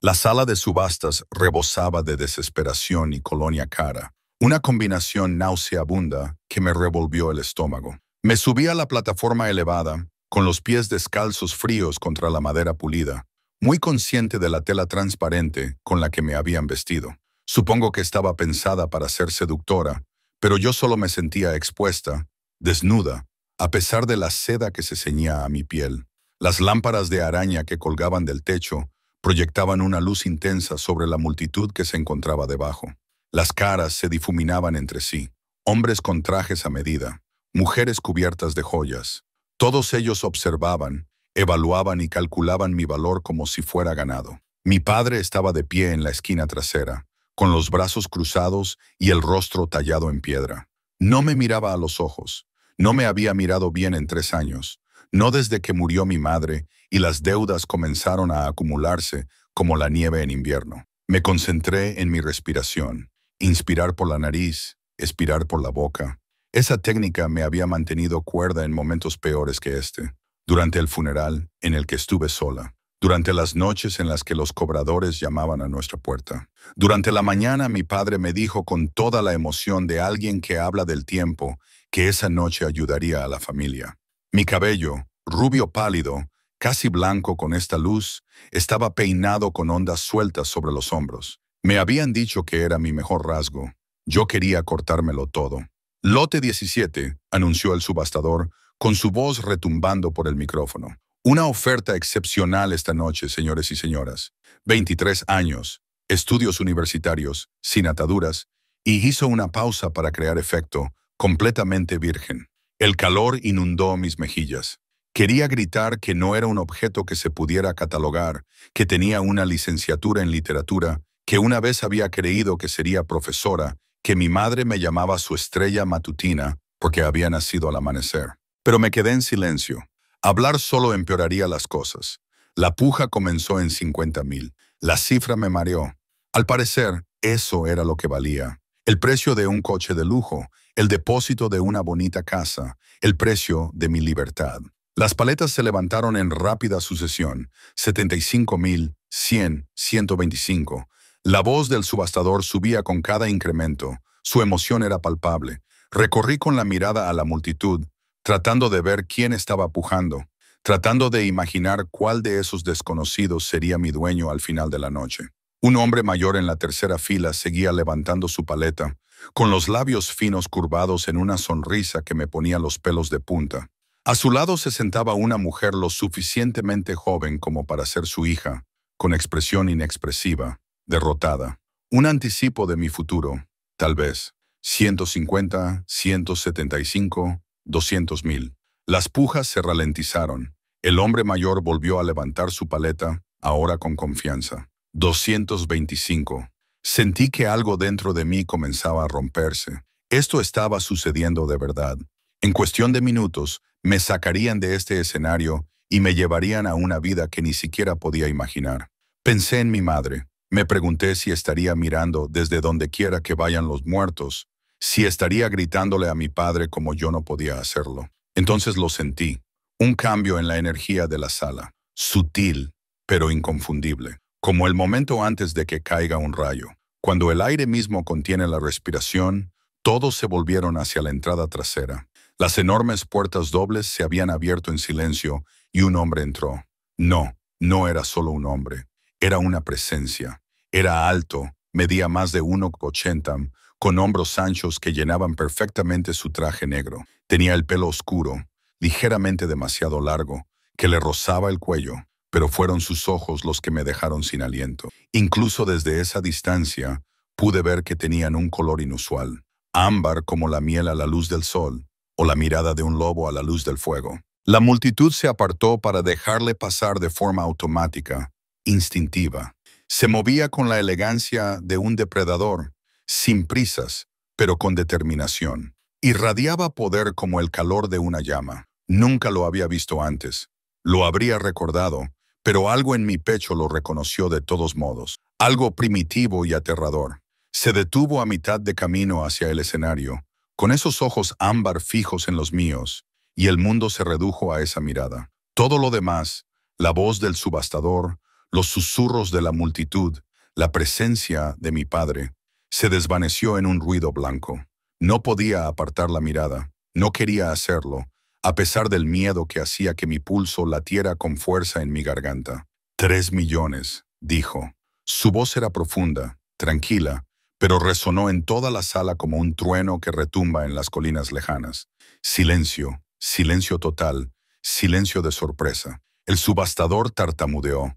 La sala de subastas rebosaba de desesperación y colonia cara, una combinación nauseabunda que me revolvió el estómago. Me subí a la plataforma elevada, con los pies descalzos fríos contra la madera pulida, muy consciente de la tela transparente con la que me habían vestido. Supongo que estaba pensada para ser seductora, pero yo solo me sentía expuesta, desnuda, a pesar de la seda que se ceñía a mi piel. Las lámparas de araña que colgaban del techo proyectaban una luz intensa sobre la multitud que se encontraba debajo. Las caras se difuminaban entre sí, hombres con trajes a medida, mujeres cubiertas de joyas. Todos ellos observaban, evaluaban y calculaban mi valor como si fuera ganado. Mi padre estaba de pie en la esquina trasera, con los brazos cruzados y el rostro tallado en piedra. No me miraba a los ojos. No me había mirado bien en 3 años. No desde que murió mi madre y las deudas comenzaron a acumularse como la nieve en invierno. Me concentré en mi respiración. Inspirar por la nariz, expirar por la boca. Esa técnica me había mantenido cuerda en momentos peores que este. Durante el funeral, en el que estuve sola. Durante las noches en las que los cobradores llamaban a nuestra puerta. Durante la mañana mi padre me dijo con toda la emoción de alguien que habla del tiempo que esa noche ayudaría a la familia. Mi cabello, rubio pálido, casi blanco con esta luz, estaba peinado con ondas sueltas sobre los hombros. Me habían dicho que era mi mejor rasgo. Yo quería cortármelo todo. Lote 17, anunció el subastador, con su voz retumbando por el micrófono. Una oferta excepcional esta noche, señores y señoras. 23 años, estudios universitarios, sin ataduras, y hizo una pausa para crear efecto, completamente virgen. El calor inundó mis mejillas. Quería gritar que no era un objeto que se pudiera catalogar, que tenía una licenciatura en literatura, que una vez había creído que sería profesora, que mi madre me llamaba su estrella matutina porque había nacido al amanecer. Pero me quedé en silencio. Hablar solo empeoraría las cosas. La puja comenzó en 50,000. La cifra me mareó. Al parecer, eso era lo que valía. El precio de un coche de lujo, el depósito de una bonita casa, el precio de mi libertad. Las paletas se levantaron en rápida sucesión. 75,000, 100, 125. La voz del subastador subía con cada incremento. Su emoción era palpable. Recorrí con la mirada a la multitud, tratando de ver quién estaba pujando, tratando de imaginar cuál de esos desconocidos sería mi dueño al final de la noche. Un hombre mayor en la tercera fila seguía levantando su paleta, con los labios finos curvados en una sonrisa que me ponía los pelos de punta. A su lado se sentaba una mujer lo suficientemente joven como para ser su hija, con expresión inexpresiva, derrotada. Un anticipo de mi futuro, tal vez. 150, 175, 200,000. Las pujas se ralentizaron. El hombre mayor volvió a levantar su paleta, ahora con confianza. 225. Sentí que algo dentro de mí comenzaba a romperse. Esto estaba sucediendo de verdad. En cuestión de minutos, me sacarían de este escenario y me llevarían a una vida que ni siquiera podía imaginar. Pensé en mi madre. Me pregunté si estaría mirando desde donde quiera que vayan los muertos, si estaría gritándole a mi padre como yo no podía hacerlo. Entonces lo sentí. Un cambio en la energía de la sala. Sutil, pero inconfundible. Como el momento antes de que caiga un rayo. Cuando el aire mismo contiene la respiración, todos se volvieron hacia la entrada trasera. Las enormes puertas dobles se habían abierto en silencio y un hombre entró. No, no era solo un hombre. Era una presencia. Era alto, medía más de 1,80, con hombros anchos que llenaban perfectamente su traje negro. Tenía el pelo oscuro, ligeramente demasiado largo, que le rozaba el cuello, pero fueron sus ojos los que me dejaron sin aliento. Incluso desde esa distancia, pude ver que tenían un color inusual, ámbar como la miel a la luz del sol, o la mirada de un lobo a la luz del fuego. La multitud se apartó para dejarle pasar de forma automática, instintiva. Se movía con la elegancia de un depredador, sin prisas, pero con determinación. Irradiaba poder como el calor de una llama. Nunca lo había visto antes. Lo habría recordado, pero algo en mi pecho lo reconoció de todos modos. Algo primitivo y aterrador. Se detuvo a mitad de camino hacia el escenario, con esos ojos ámbar fijos en los míos, y el mundo se redujo a esa mirada. Todo lo demás, la voz del subastador, los susurros de la multitud, la presencia de mi padre, se desvaneció en un ruido blanco. No podía apartar la mirada, no quería hacerlo, a pesar del miedo que hacía que mi pulso latiera con fuerza en mi garganta. 3 millones, dijo. Su voz era profunda, tranquila, pero resonó en toda la sala como un trueno que retumba en las colinas lejanas. Silencio, silencio total, silencio de sorpresa. El subastador tartamudeó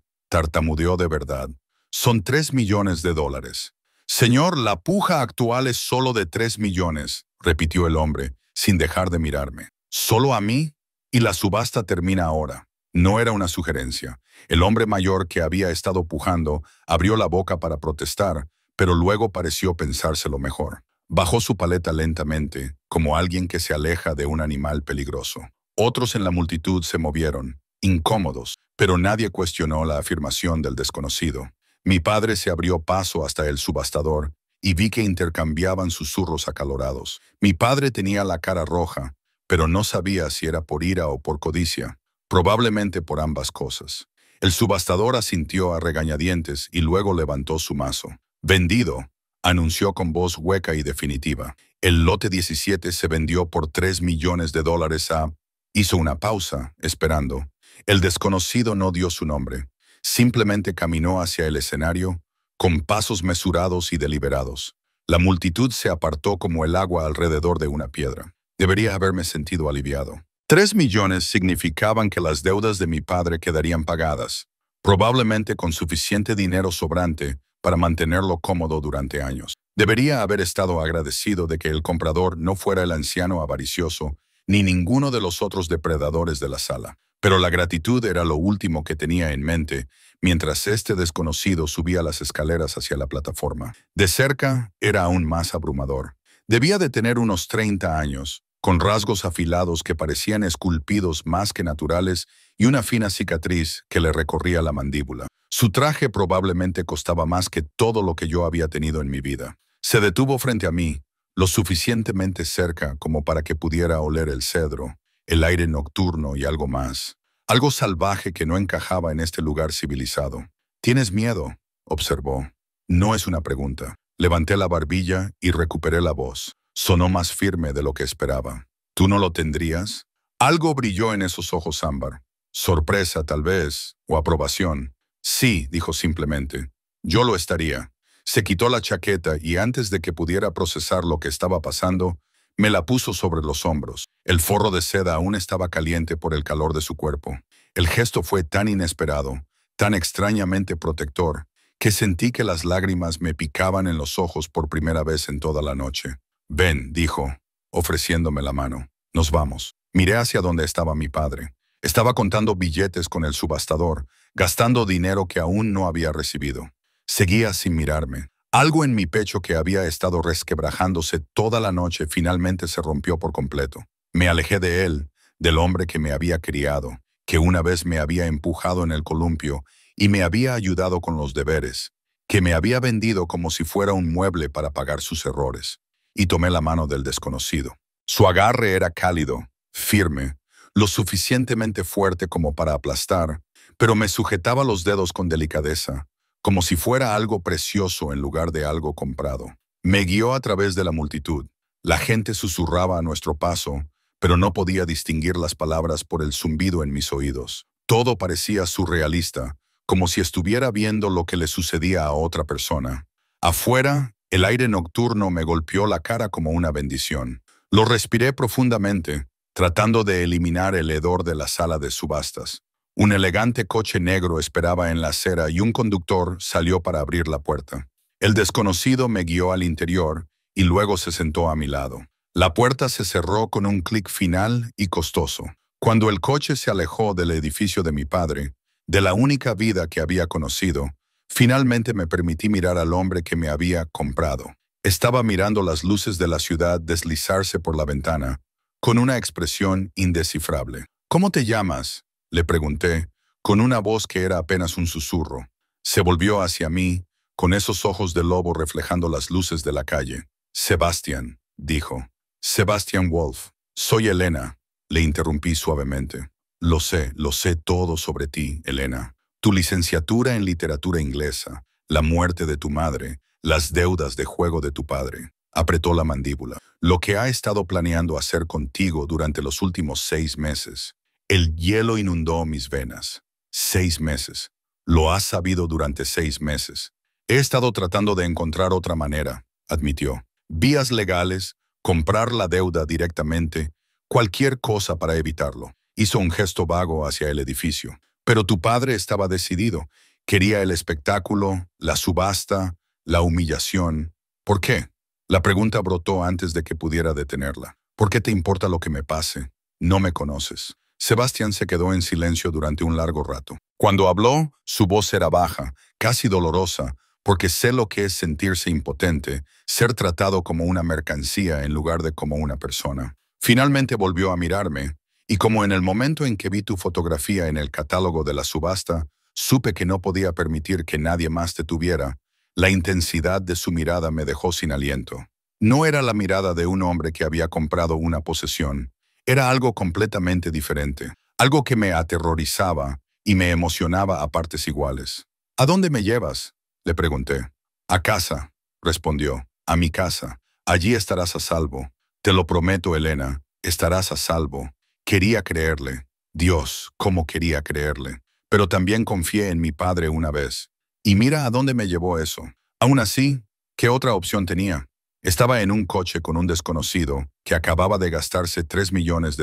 de verdad. Son 3 millones de dólares. Señor, la puja actual es solo de 3 millones, repitió el hombre, sin dejar de mirarme. ¿Solo a mí? Y la subasta termina ahora. No era una sugerencia. El hombre mayor que había estado pujando abrió la boca para protestar, pero luego pareció pensárselo mejor. Bajó su paleta lentamente, como alguien que se aleja de un animal peligroso. Otros en la multitud se movieron, incómodos, pero nadie cuestionó la afirmación del desconocido. Mi padre se abrió paso hasta el subastador y vi que intercambiaban susurros acalorados. Mi padre tenía la cara roja, pero no sabía si era por ira o por codicia, probablemente por ambas cosas. El subastador asintió a regañadientes y luego levantó su mazo. «Vendido», anunció con voz hueca y definitiva. El lote 17 se vendió por 3 millones de dólares a... Hizo una pausa, esperando. El desconocido no dio su nombre. Simplemente caminó hacia el escenario, con pasos mesurados y deliberados. La multitud se apartó como el agua alrededor de una piedra. Debería haberme sentido aliviado. 3 millones significaban que las deudas de mi padre quedarían pagadas, probablemente con suficiente dinero sobrante para mantenerlo cómodo durante años. Debería haber estado agradecido de que el comprador no fuera el anciano avaricioso ni ninguno de los otros depredadores de la sala. Pero la gratitud era lo último que tenía en mente mientras este desconocido subía las escaleras hacia la plataforma. De cerca era aún más abrumador. Debía de tener unos 30 años, con rasgos afilados que parecían esculpidos más que naturales y una fina cicatriz que le recorría la mandíbula. Su traje probablemente costaba más que todo lo que yo había tenido en mi vida. Se detuvo frente a mí, lo suficientemente cerca como para que pudiera oler el cedro, el aire nocturno y algo más. Algo salvaje que no encajaba en este lugar civilizado. «¿Tienes miedo?», observó. No es una pregunta. Levanté la barbilla y recuperé la voz. Sonó más firme de lo que esperaba. «¿Tú no lo tendrías?». Algo brilló en esos ojos ámbar. Sorpresa, tal vez, o aprobación. «Sí», dijo simplemente. «Yo lo estaría». Se quitó la chaqueta y antes de que pudiera procesar lo que estaba pasando, me la puso sobre los hombros. El forro de seda aún estaba caliente por el calor de su cuerpo. El gesto fue tan inesperado, tan extrañamente protector, que sentí que las lágrimas me picaban en los ojos por primera vez en toda la noche. «Ven», dijo, ofreciéndome la mano. «Nos vamos». Miré hacia donde estaba mi padre. Estaba contando billetes con el subastador, gastando dinero que aún no había recibido. Seguía sin mirarme. Algo en mi pecho que había estado resquebrajándose toda la noche finalmente se rompió por completo. Me alejé de él, del hombre que me había criado, que una vez me había empujado en el columpio y me había ayudado con los deberes, que me había vendido como si fuera un mueble para pagar sus errores, y tomé la mano del desconocido. Su agarre era cálido, firme, lo suficientemente fuerte como para aplastar, pero me sujetaba los dedos con delicadeza, como si fuera algo precioso en lugar de algo comprado. Me guió a través de la multitud. La gente susurraba a nuestro paso, pero no podía distinguir las palabras por el zumbido en mis oídos. Todo parecía surrealista, como si estuviera viendo lo que le sucedía a otra persona. Afuera, el aire nocturno me golpeó la cara como una bendición. Lo respiré profundamente, tratando de eliminar el hedor de la sala de subastas. Un elegante coche negro esperaba en la acera y un conductor salió para abrir la puerta. El desconocido me guió al interior y luego se sentó a mi lado. La puerta se cerró con un clic final y costoso. Cuando el coche se alejó del edificio de mi padre, de la única vida que había conocido, finalmente me permití mirar al hombre que me había comprado. Estaba mirando las luces de la ciudad deslizarse por la ventana, con una expresión indescifrable. «¿Cómo te llamas?», le pregunté, con una voz que era apenas un susurro. Se volvió hacia mí, con esos ojos de lobo reflejando las luces de la calle. «Sebastian», dijo. «Sebastian Wolf». «Soy Elena», le interrumpí suavemente. Lo sé todo sobre ti, Elena. Tu licenciatura en literatura inglesa, la muerte de tu madre, las deudas de juego de tu padre. Apretó la mandíbula. Lo que ha estado planeando hacer contigo durante los últimos 6 meses. El hielo inundó mis venas. 6 meses. Lo has sabido durante 6 meses. He estado tratando de encontrar otra manera, admitió. Vías legales, comprar la deuda directamente, cualquier cosa para evitarlo. Hizo un gesto vago hacia el edificio. Pero tu padre estaba decidido. Quería el espectáculo, la subasta, la humillación. ¿Por qué? La pregunta brotó antes de que pudiera detenerla. ¿Por qué te importa lo que me pase? No me conoces. Sebastián se quedó en silencio durante un largo rato. Cuando habló, su voz era baja, casi dolorosa, porque sé lo que es sentirse impotente, ser tratado como una mercancía en lugar de como una persona. Finalmente volvió a mirarme, y como en el momento en que vi tu fotografía en el catálogo de la subasta, supe que no podía permitir que nadie más te tuviera. La intensidad de su mirada me dejó sin aliento. No era la mirada de un hombre que había comprado una posesión. Era algo completamente diferente, algo que me aterrorizaba y me emocionaba a partes iguales. ¿A dónde me llevas?, le pregunté. A casa, respondió. A mi casa. Allí estarás a salvo. Te lo prometo, Elena, estarás a salvo. Quería creerle. Dios, cómo quería creerle. Pero también confié en mi padre una vez. Y mira a dónde me llevó eso. Aún así, ¿qué otra opción tenía? Estaba en un coche con un desconocido que acababa de gastarse $3 millones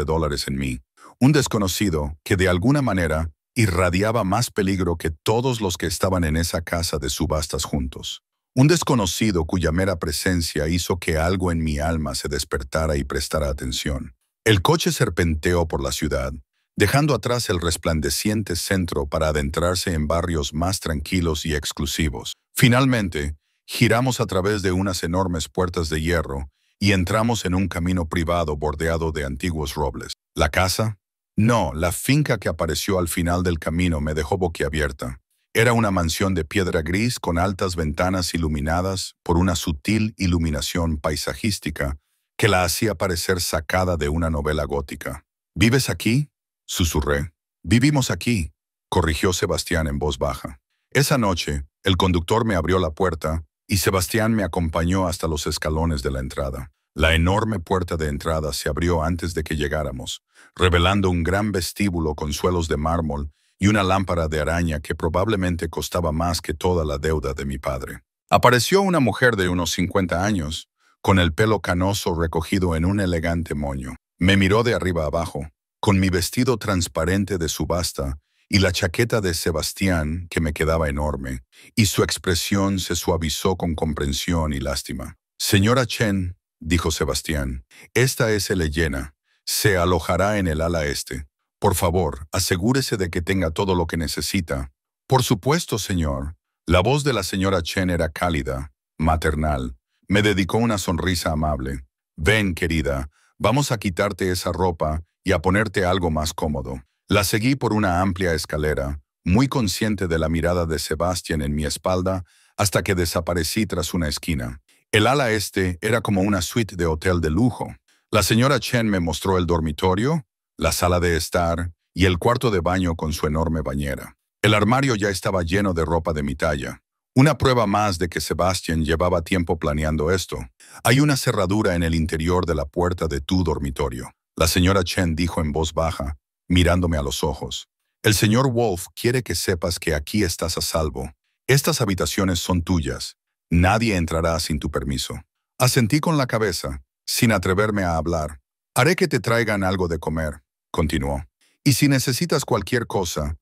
en mí. Un desconocido que de alguna manera irradiaba más peligro que todos los que estaban en esa casa de subastas juntos. Un desconocido cuya mera presencia hizo que algo en mi alma se despertara y prestara atención. El coche serpenteó por la ciudad, dejando atrás el resplandeciente centro para adentrarse en barrios más tranquilos y exclusivos. Finalmente, giramos a través de unas enormes puertas de hierro y entramos en un camino privado bordeado de antiguos robles. ¿La casa? No, la finca que apareció al final del camino me dejó boquiabierta. Era una mansión de piedra gris con altas ventanas iluminadas por una sutil iluminación paisajística que la hacía parecer sacada de una novela gótica. ¿Vives aquí?, susurré. Vivimos aquí, corrigió Sebastián en voz baja. Esa noche, el conductor me abrió la puerta y Sebastián me acompañó hasta los escalones de la entrada. La enorme puerta de entrada se abrió antes de que llegáramos, revelando un gran vestíbulo con suelos de mármol y una lámpara de araña que probablemente costaba más que toda la deuda de mi padre. Apareció una mujer de unos 50 años, con el pelo canoso recogido en un elegante moño. Me miró de arriba abajo, con mi vestido transparente de subasta y la chaqueta de Sebastián que me quedaba enorme, y su expresión se suavizó con comprensión y lástima. Señora Chen, dijo Sebastián, esta es Elena. Se alojará en el ala este. Por favor, asegúrese de que tenga todo lo que necesita. Por supuesto, señor. La voz de la señora Chen era cálida, maternal. Me dedicó una sonrisa amable. Ven, querida, vamos a quitarte esa ropa y a ponerte algo más cómodo. La seguí por una amplia escalera, muy consciente de la mirada de Sebastián en mi espalda, hasta que desaparecí tras una esquina. El ala este era como una suite de hotel de lujo. La señora Chen me mostró el dormitorio, la sala de estar y el cuarto de baño con su enorme bañera. El armario ya estaba lleno de ropa de mi talla. Una prueba más de que Sebastián llevaba tiempo planeando esto. Hay una cerradura en el interior de la puerta de tu dormitorio. La señora Chen dijo en voz baja, mirándome a los ojos. El señor Wolf quiere que sepas que aquí estás a salvo. Estas habitaciones son tuyas. Nadie entrará sin tu permiso. Asentí con la cabeza, sin atreverme a hablar. Haré que te traigan algo de comer, continuó. Y si necesitas cualquier cosa,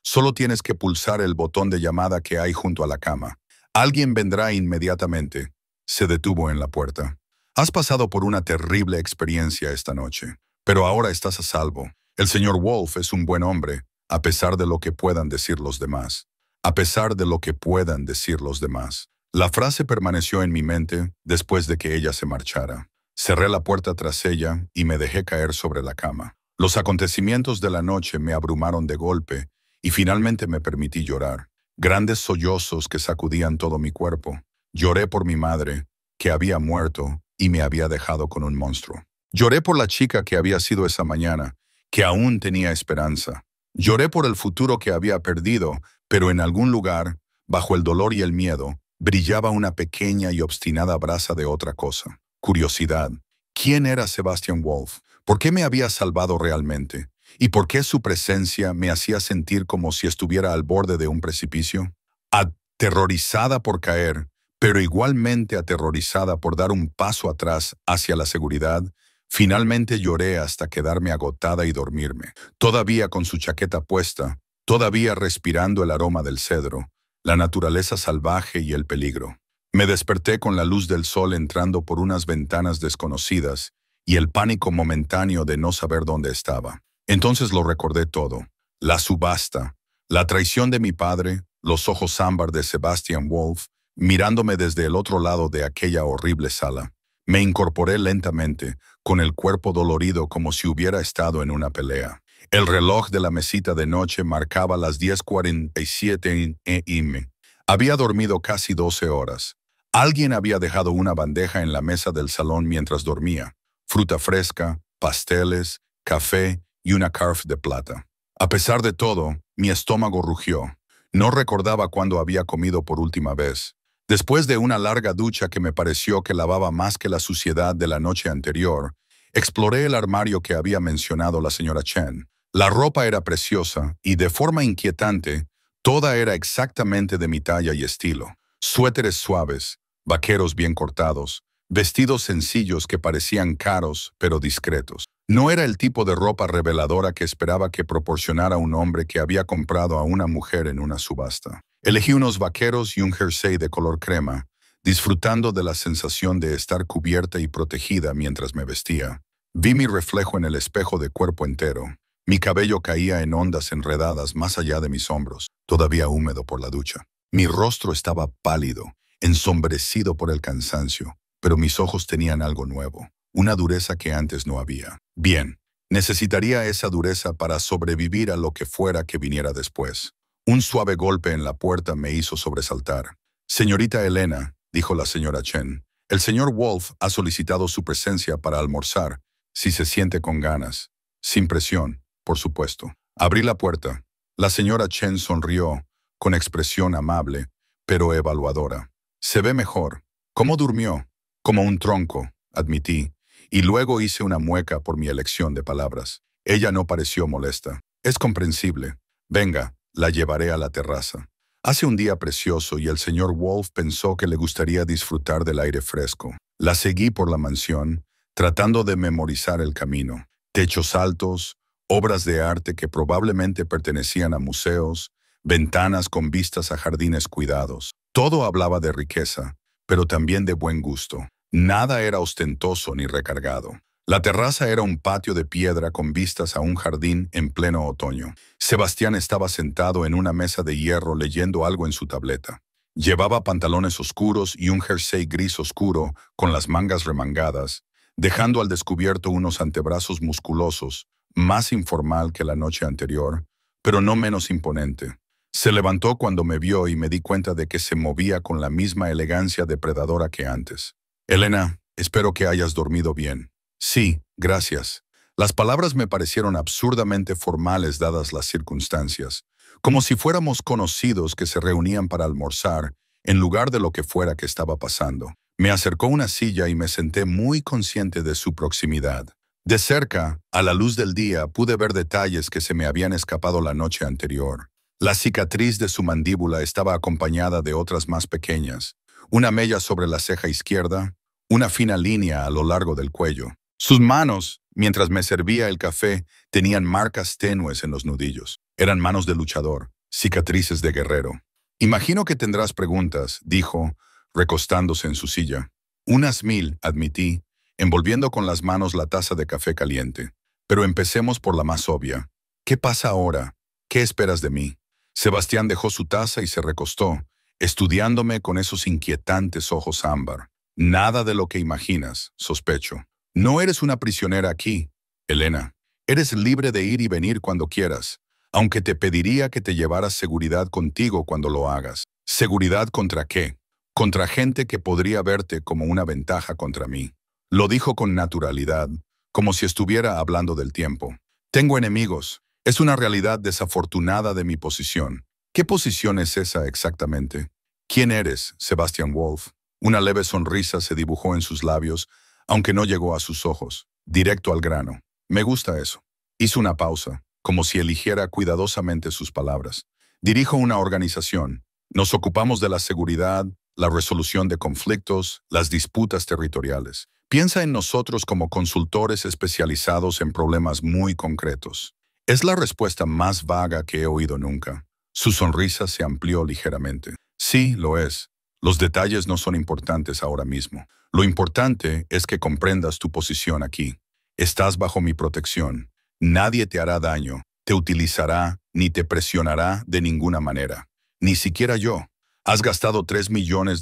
solo tienes que pulsar el botón de llamada que hay junto a la cama. Alguien vendrá inmediatamente. Se detuvo en la puerta. Has pasado por una terrible experiencia esta noche, pero ahora estás a salvo. El señor Wolf es un buen hombre, a pesar de lo que puedan decir los demás. A pesar de lo que puedan decir los demás. La frase permaneció en mi mente después de que ella se marchara. Cerré la puerta tras ella y me dejé caer sobre la cama. Los acontecimientos de la noche me abrumaron de golpe y finalmente me permití llorar. Grandes sollozos que sacudían todo mi cuerpo. Lloré por mi madre, que había muerto y me había dejado con un monstruo. Lloré por la chica que había sido esa mañana, que aún tenía esperanza. Lloré por el futuro que había perdido, pero en algún lugar, bajo el dolor y el miedo, brillaba una pequeña y obstinada brasa de otra cosa. Curiosidad. ¿Quién era Sebastian Wolf? ¿Por qué me había salvado realmente? ¿Y por qué su presencia me hacía sentir como si estuviera al borde de un precipicio? Aterrorizada por caer, pero igualmente aterrorizada por dar un paso atrás hacia la seguridad, finalmente lloré hasta quedarme agotada y dormirme. Todavía con su chaqueta puesta, todavía respirando el aroma del cedro, la naturaleza salvaje y el peligro. Me desperté con la luz del sol entrando por unas ventanas desconocidas y el pánico momentáneo de no saber dónde estaba. Entonces lo recordé todo. La subasta, la traición de mi padre, los ojos ámbar de Sebastian Wolf, mirándome desde el otro lado de aquella horrible sala. Me incorporé lentamente, con el cuerpo dolorido como si hubiera estado en una pelea. El reloj de la mesita de noche marcaba las 10:47 am. Había dormido casi 12 horas. Alguien había dejado una bandeja en la mesa del salón mientras dormía. Fruta fresca, pasteles, café y una carf de plata. A pesar de todo, mi estómago rugió. No recordaba cuándo había comido por última vez. Después de una larga ducha que me pareció que lavaba más que la suciedad de la noche anterior, exploré el armario que había mencionado la señora Chen. La ropa era preciosa y, de forma inquietante, toda era exactamente de mi talla y estilo. Suéteres suaves, vaqueros bien cortados, vestidos sencillos que parecían caros pero discretos. No era el tipo de ropa reveladora que esperaba que proporcionara un hombre que había comprado a una mujer en una subasta. Elegí unos vaqueros y un jersey de color crema, disfrutando de la sensación de estar cubierta y protegida mientras me vestía. Vi mi reflejo en el espejo de cuerpo entero. Mi cabello caía en ondas enredadas más allá de mis hombros, todavía húmedo por la ducha. Mi rostro estaba pálido, ensombrecido por el cansancio, pero mis ojos tenían algo nuevo, una dureza que antes no había. Bien, necesitaría esa dureza para sobrevivir a lo que fuera que viniera después. Un suave golpe en la puerta me hizo sobresaltar. «Señorita Elena», dijo la señora Chen, «el señor Wolf ha solicitado su presencia para almorzar, si se siente con ganas. Sin presión, por supuesto». Abrí la puerta. La señora Chen sonrió, con expresión amable, pero evaluadora. «Se ve mejor. ¿Cómo durmió?» «Como un tronco», admití, y luego hice una mueca por mi elección de palabras. Ella no pareció molesta. «Es comprensible. Venga, la llevaré a la terraza». Hace un día precioso y el señor Wolf pensó que le gustaría disfrutar del aire fresco. La seguí por la mansión, tratando de memorizar el camino. Techos altos, obras de arte que probablemente pertenecían a museos, ventanas con vistas a jardines cuidados. Todo hablaba de riqueza, pero también de buen gusto. Nada era ostentoso ni recargado. La terraza era un patio de piedra con vistas a un jardín en pleno otoño. Sebastián estaba sentado en una mesa de hierro leyendo algo en su tableta. Llevaba pantalones oscuros y un jersey gris oscuro con las mangas remangadas, dejando al descubierto unos antebrazos musculosos, más informal que la noche anterior, pero no menos imponente. Se levantó cuando me vio y me di cuenta de que se movía con la misma elegancia depredadora que antes. «Elena, espero que hayas dormido bien». «Sí, gracias». Las palabras me parecieron absurdamente formales dadas las circunstancias, como si fuéramos conocidos que se reunían para almorzar en lugar de lo que fuera que estaba pasando. Me acercó una silla y me senté muy consciente de su proximidad. De cerca, a la luz del día, pude ver detalles que se me habían escapado la noche anterior. La cicatriz de su mandíbula estaba acompañada de otras más pequeñas, una mella sobre la ceja izquierda, una fina línea a lo largo del cuello. Sus manos, mientras me servía el café, tenían marcas tenues en los nudillos. Eran manos de luchador, cicatrices de guerrero. «Imagino que tendrás preguntas», dijo, recostándose en su silla. «Unas 1000», admití, envolviendo con las manos la taza de café caliente. «Pero empecemos por la más obvia. ¿Qué pasa ahora? ¿Qué esperas de mí?» Sebastián dejó su taza y se recostó, estudiándome con esos inquietantes ojos ámbar. «Nada de lo que imaginas, sospecho. No eres una prisionera aquí, Elena. Eres libre de ir y venir cuando quieras, aunque te pediría que te llevaras seguridad contigo cuando lo hagas». «¿Seguridad contra qué?» «Contra gente que podría verte como una ventaja contra mí». Lo dijo con naturalidad, como si estuviera hablando del tiempo. «Tengo enemigos, Es una realidad desafortunada de mi posición. ¿Qué posición es esa exactamente? ¿Quién eres, Sebastian Wolf? Una leve sonrisa se dibujó en sus labios, aunque no llegó a sus ojos. Directo al grano. Me gusta eso. Hizo una pausa, como si eligiera cuidadosamente sus palabras. Dirijo una organización. Nos ocupamos de la seguridad, la resolución de conflictos, las disputas territoriales. Piensa en nosotros como consultores especializados en problemas muy concretos. Es la respuesta más vaga que he oído nunca. Su sonrisa se amplió ligeramente. Sí, lo es. Los detalles no son importantes ahora mismo. Lo importante es que comprendas tu posición aquí. Estás bajo mi protección. Nadie te hará daño, te utilizará, ni te presionará de ninguna manera. Ni siquiera yo. Has gastado $3 millones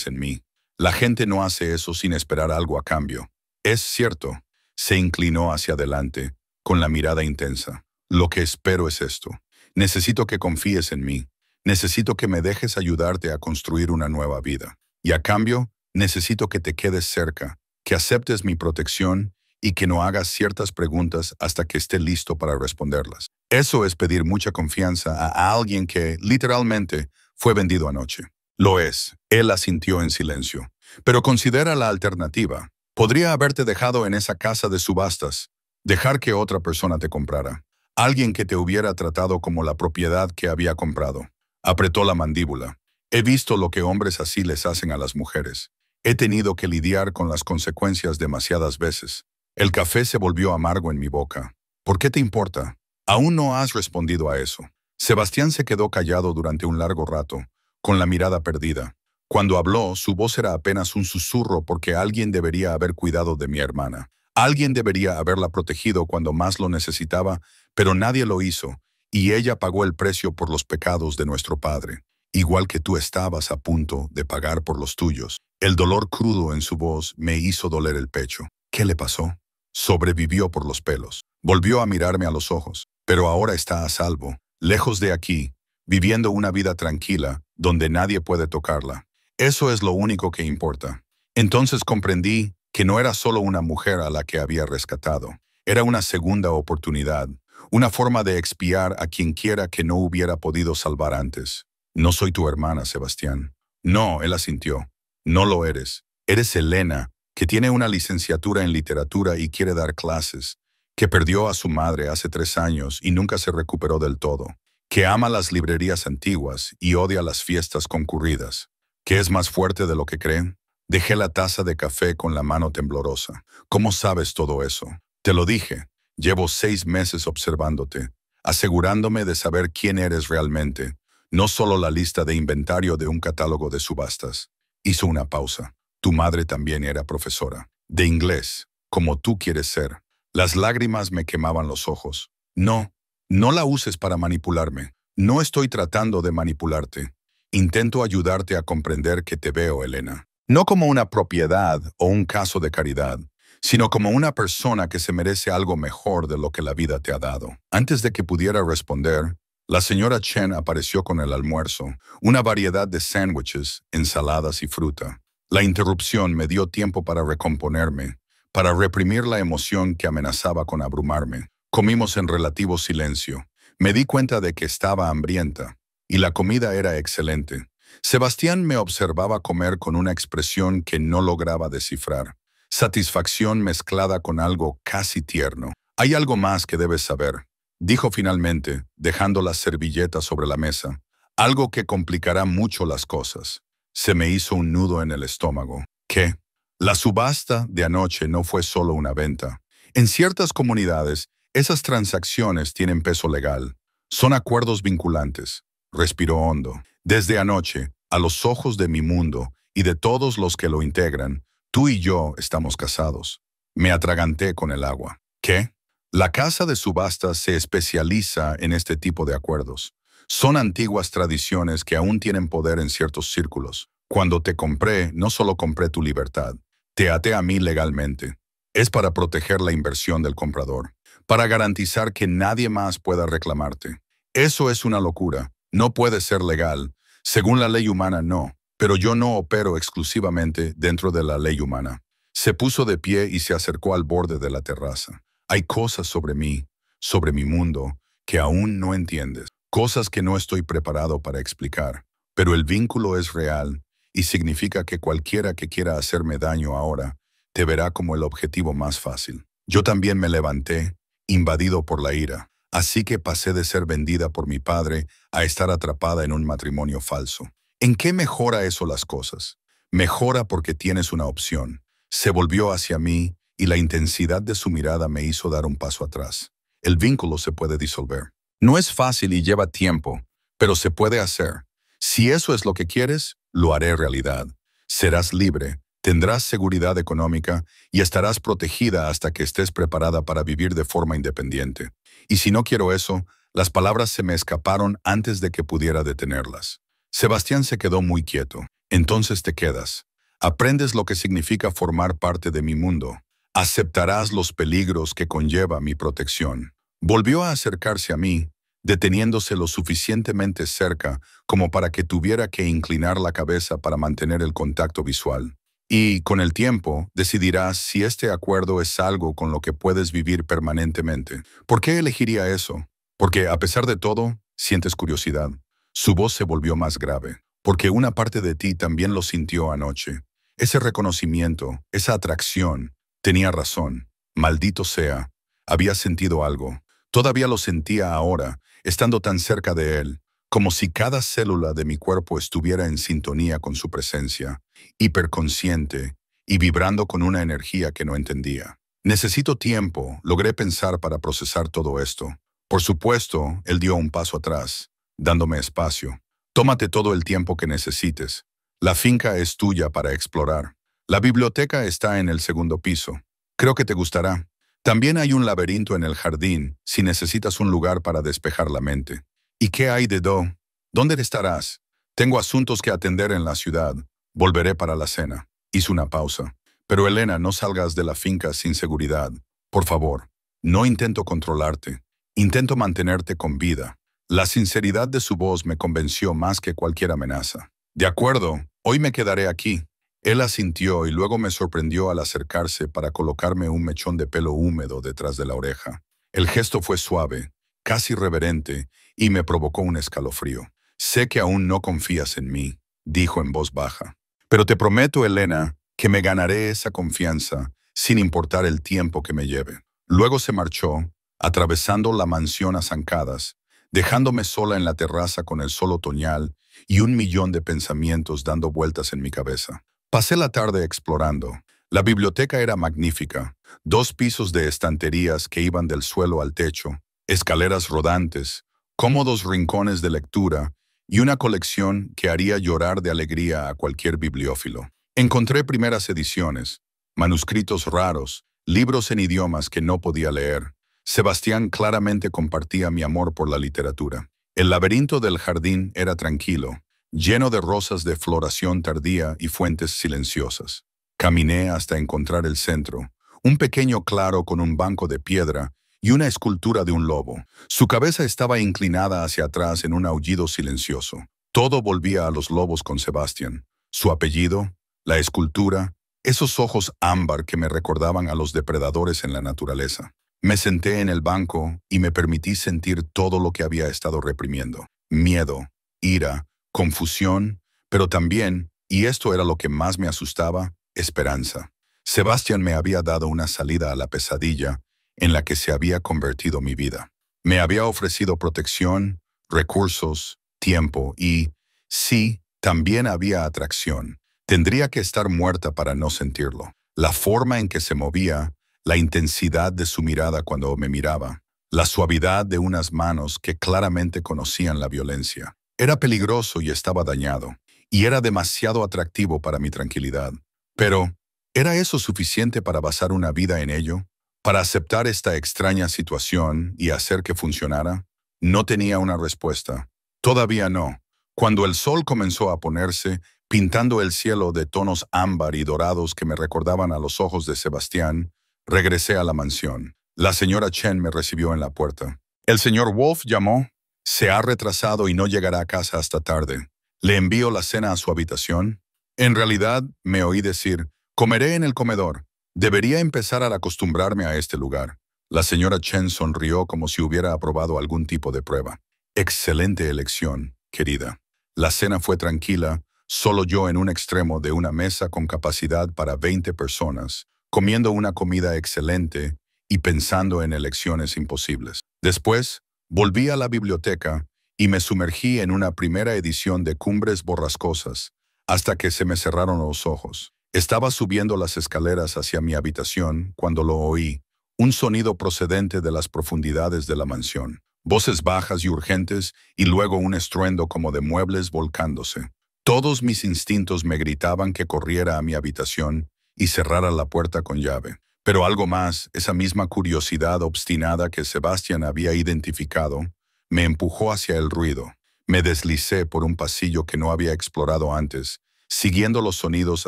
en mí. La gente no hace eso sin esperar algo a cambio. Es cierto. Se inclinó hacia adelante, con la mirada intensa. Lo que espero es esto. Necesito que confíes en mí. Necesito que me dejes ayudarte a construir una nueva vida. Y a cambio, necesito que te quedes cerca, que aceptes mi protección y que no hagas ciertas preguntas hasta que esté listo para responderlas. Eso es pedir mucha confianza a alguien que, literalmente, fue vendido anoche. Lo es. Él asintió en silencio. Pero considera la alternativa. Podría haberte dejado en esa casa de subastas, dejar que otra persona te comprara. Alguien que te hubiera tratado como la propiedad que había comprado. Apretó la mandíbula. He visto lo que hombres así les hacen a las mujeres. He tenido que lidiar con las consecuencias demasiadas veces. El café se volvió amargo en mi boca. ¿Por qué te importa? Aún no has respondido a eso. Sebastián se quedó callado durante un largo rato, con la mirada perdida. Cuando habló, su voz era apenas un susurro porque alguien debería haber cuidado de mi hermana. Alguien debería haberla protegido cuando más lo necesitaba, pero nadie lo hizo, y ella pagó el precio por los pecados de nuestro padre, igual que tú estabas a punto de pagar por los tuyos. El dolor crudo en su voz me hizo doler el pecho. ¿Qué le pasó? Sobrevivió por los pelos. Volvió a mirarme a los ojos, pero ahora está a salvo, lejos de aquí, viviendo una vida tranquila, donde nadie puede tocarla. Eso es lo único que importa. Entonces comprendí que no era solo una mujer a la que había rescatado. Era una segunda oportunidad, una forma de expiar a quien quiera que no hubiera podido salvar antes. No soy tu hermana, Sebastián. No, él asintió. No lo eres. Eres Elena, que tiene una licenciatura en literatura y quiere dar clases, que perdió a su madre hace 3 años y nunca se recuperó del todo, que ama las librerías antiguas y odia las fiestas concurridas, que es más fuerte de lo que creen. Dejé la taza de café con la mano temblorosa. ¿Cómo sabes todo eso? Te lo dije. Llevo 6 meses observándote, asegurándome de saber quién eres realmente, no solo la lista de inventario de un catálogo de subastas. Hizo una pausa. Tu madre también era profesora. De inglés, como tú quieres ser. Las lágrimas me quemaban los ojos. No, no la uses para manipularme. No estoy tratando de manipularte. Intento ayudarte a comprender que te veo, Elena. No como una propiedad o un caso de caridad, sino como una persona que se merece algo mejor de lo que la vida te ha dado. Antes de que pudiera responder, la señora Chen apareció con el almuerzo, una variedad de sándwiches, ensaladas y fruta. La interrupción me dio tiempo para recomponerme, para reprimir la emoción que amenazaba con abrumarme. Comimos en relativo silencio. Me di cuenta de que estaba hambrienta, y la comida era excelente. Sebastián me observaba comer con una expresión que no lograba descifrar. Satisfacción mezclada con algo casi tierno. Hay algo más que debes saber, dijo finalmente, dejando las servilletas sobre la mesa. Algo que complicará mucho las cosas. Se me hizo un nudo en el estómago. ¿Qué? La subasta de anoche no fue solo una venta. En ciertas comunidades, esas transacciones tienen peso legal. Son acuerdos vinculantes. Respiró hondo. Desde anoche, a los ojos de mi mundo y de todos los que lo integran, tú y yo estamos casados. Me atraganté con el agua. ¿Qué? La casa de subastas se especializa en este tipo de acuerdos. Son antiguas tradiciones que aún tienen poder en ciertos círculos. Cuando te compré, no solo compré tu libertad, te até a mí legalmente. Es para proteger la inversión del comprador, para garantizar que nadie más pueda reclamarte. Eso es una locura. No puede ser legal. Según la ley humana, no. Pero yo no opero exclusivamente dentro de la ley humana. Se puso de pie y se acercó al borde de la terraza. Hay cosas sobre mí, sobre mi mundo, que aún no entiendes, cosas que no estoy preparado para explicar. Pero el vínculo es real y significa que cualquiera que quiera hacerme daño ahora te verá como el objetivo más fácil. Yo también me levanté, invadido por la ira. Así que pasé de ser vendida por mi padre a estar atrapada en un matrimonio falso. ¿En qué mejora eso las cosas? Mejora porque tienes una opción. Se volvió hacia mí y la intensidad de su mirada me hizo dar un paso atrás. El vínculo se puede disolver. No es fácil y lleva tiempo, pero se puede hacer. Si eso es lo que quieres, lo haré realidad. Serás libre, tendrás seguridad económica y estarás protegida hasta que estés preparada para vivir de forma independiente. Y si no quiero eso, las palabras se me escaparon antes de que pudiera detenerlas. Sebastián se quedó muy quieto. Entonces te quedas. Aprendes lo que significa formar parte de mi mundo. Aceptarás los peligros que conlleva mi protección. Volvió a acercarse a mí, deteniéndose lo suficientemente cerca como para que tuviera que inclinar la cabeza para mantener el contacto visual. Y, con el tiempo, decidirás si este acuerdo es algo con lo que puedes vivir permanentemente. ¿Por qué elegiría eso? Porque, a pesar de todo, sientes curiosidad. Su voz se volvió más grave, porque una parte de ti también lo sintió anoche. Ese reconocimiento, esa atracción, tenía razón. Maldito sea. Había sentido algo. Todavía lo sentía ahora, estando tan cerca de él, como si cada célula de mi cuerpo estuviera en sintonía con su presencia, hiperconsciente y vibrando con una energía que no entendía. Necesito tiempo, logré pensar para procesar todo esto. Por supuesto, él dio un paso atrás, dándome espacio. Tómate todo el tiempo que necesites. La finca es tuya para explorar. La biblioteca está en el segundo piso. Creo que te gustará. También hay un laberinto en el jardín, si necesitas un lugar para despejar la mente. ¿Y qué hay de Do? ¿Dónde estarás? Tengo asuntos que atender en la ciudad. Volveré para la cena. Hizo una pausa. Pero Elena, no salgas de la finca sin seguridad. Por favor, no intento controlarte. Intento mantenerte con vida. La sinceridad de su voz me convenció más que cualquier amenaza. De acuerdo, hoy me quedaré aquí. Él asintió y luego me sorprendió al acercarse para colocarme un mechón de pelo húmedo detrás de la oreja. El gesto fue suave, casi reverente, y me provocó un escalofrío. Sé que aún no confías en mí, dijo en voz baja. Pero te prometo, Elena, que me ganaré esa confianza sin importar el tiempo que me lleve. Luego se marchó, atravesando la mansión a zancadas, dejándome sola en la terraza con el sol otoñal y 1.000.000 de pensamientos dando vueltas en mi cabeza. Pasé la tarde explorando. La biblioteca era magnífica. 2 pisos de estanterías que iban del suelo al techo, escaleras rodantes, cómodos rincones de lectura y una colección que haría llorar de alegría a cualquier bibliófilo. Encontré primeras ediciones, manuscritos raros, libros en idiomas que no podía leer. Sebastián claramente compartía mi amor por la literatura. El laberinto del jardín era tranquilo, lleno de rosas de floración tardía y fuentes silenciosas. Caminé hasta encontrar el centro, un pequeño claro con un banco de piedra y una escultura de un lobo. Su cabeza estaba inclinada hacia atrás en un aullido silencioso. Todo volvía a los lobos con Sebastián. Su apellido, la escultura, esos ojos ámbar que me recordaban a los depredadores en la naturaleza. Me senté en el banco y me permití sentir todo lo que había estado reprimiendo. Miedo, ira, confusión, pero también, y esto era lo que más me asustaba, esperanza. Sebastián me había dado una salida a la pesadilla en la que se había convertido mi vida. Me había ofrecido protección, recursos, tiempo y, sí, también había atracción. Tendría que estar muerta para no sentirlo. La forma en que se movía, la intensidad de su mirada cuando me miraba, la suavidad de unas manos que claramente conocían la violencia. Era peligroso y estaba dañado, y era demasiado atractivo para mi tranquilidad. Pero, ¿era eso suficiente para basar una vida en ello? ¿Para aceptar esta extraña situación y hacer que funcionara? No tenía una respuesta. Todavía no. Cuando el sol comenzó a ponerse, pintando el cielo de tonos ámbar y dorados que me recordaban a los ojos de Sebastián, regresé a la mansión. La señora Chen me recibió en la puerta. El señor Wolf llamó. Se ha retrasado y no llegará a casa hasta tarde. ¿Le envío la cena a su habitación? En realidad, me oí decir, comeré en el comedor. Debería empezar a acostumbrarme a este lugar. La señora Chen sonrió como si hubiera aprobado algún tipo de prueba. Excelente elección, querida. La cena fue tranquila, solo yo en un extremo de una mesa con capacidad para 20 personas, comiendo una comida excelente y pensando en elecciones imposibles. Después, volví a la biblioteca y me sumergí en una primera edición de Cumbres Borrascosas, hasta que se me cerraron los ojos. Estaba subiendo las escaleras hacia mi habitación cuando lo oí, un sonido procedente de las profundidades de la mansión. Voces bajas y urgentes y luego un estruendo como de muebles volcándose. Todos mis instintos me gritaban que corriera a mi habitación y cerrara la puerta con llave. Pero algo más, esa misma curiosidad obstinada que Sebastián había identificado, me empujó hacia el ruido. Me deslicé por un pasillo que no había explorado antes, siguiendo los sonidos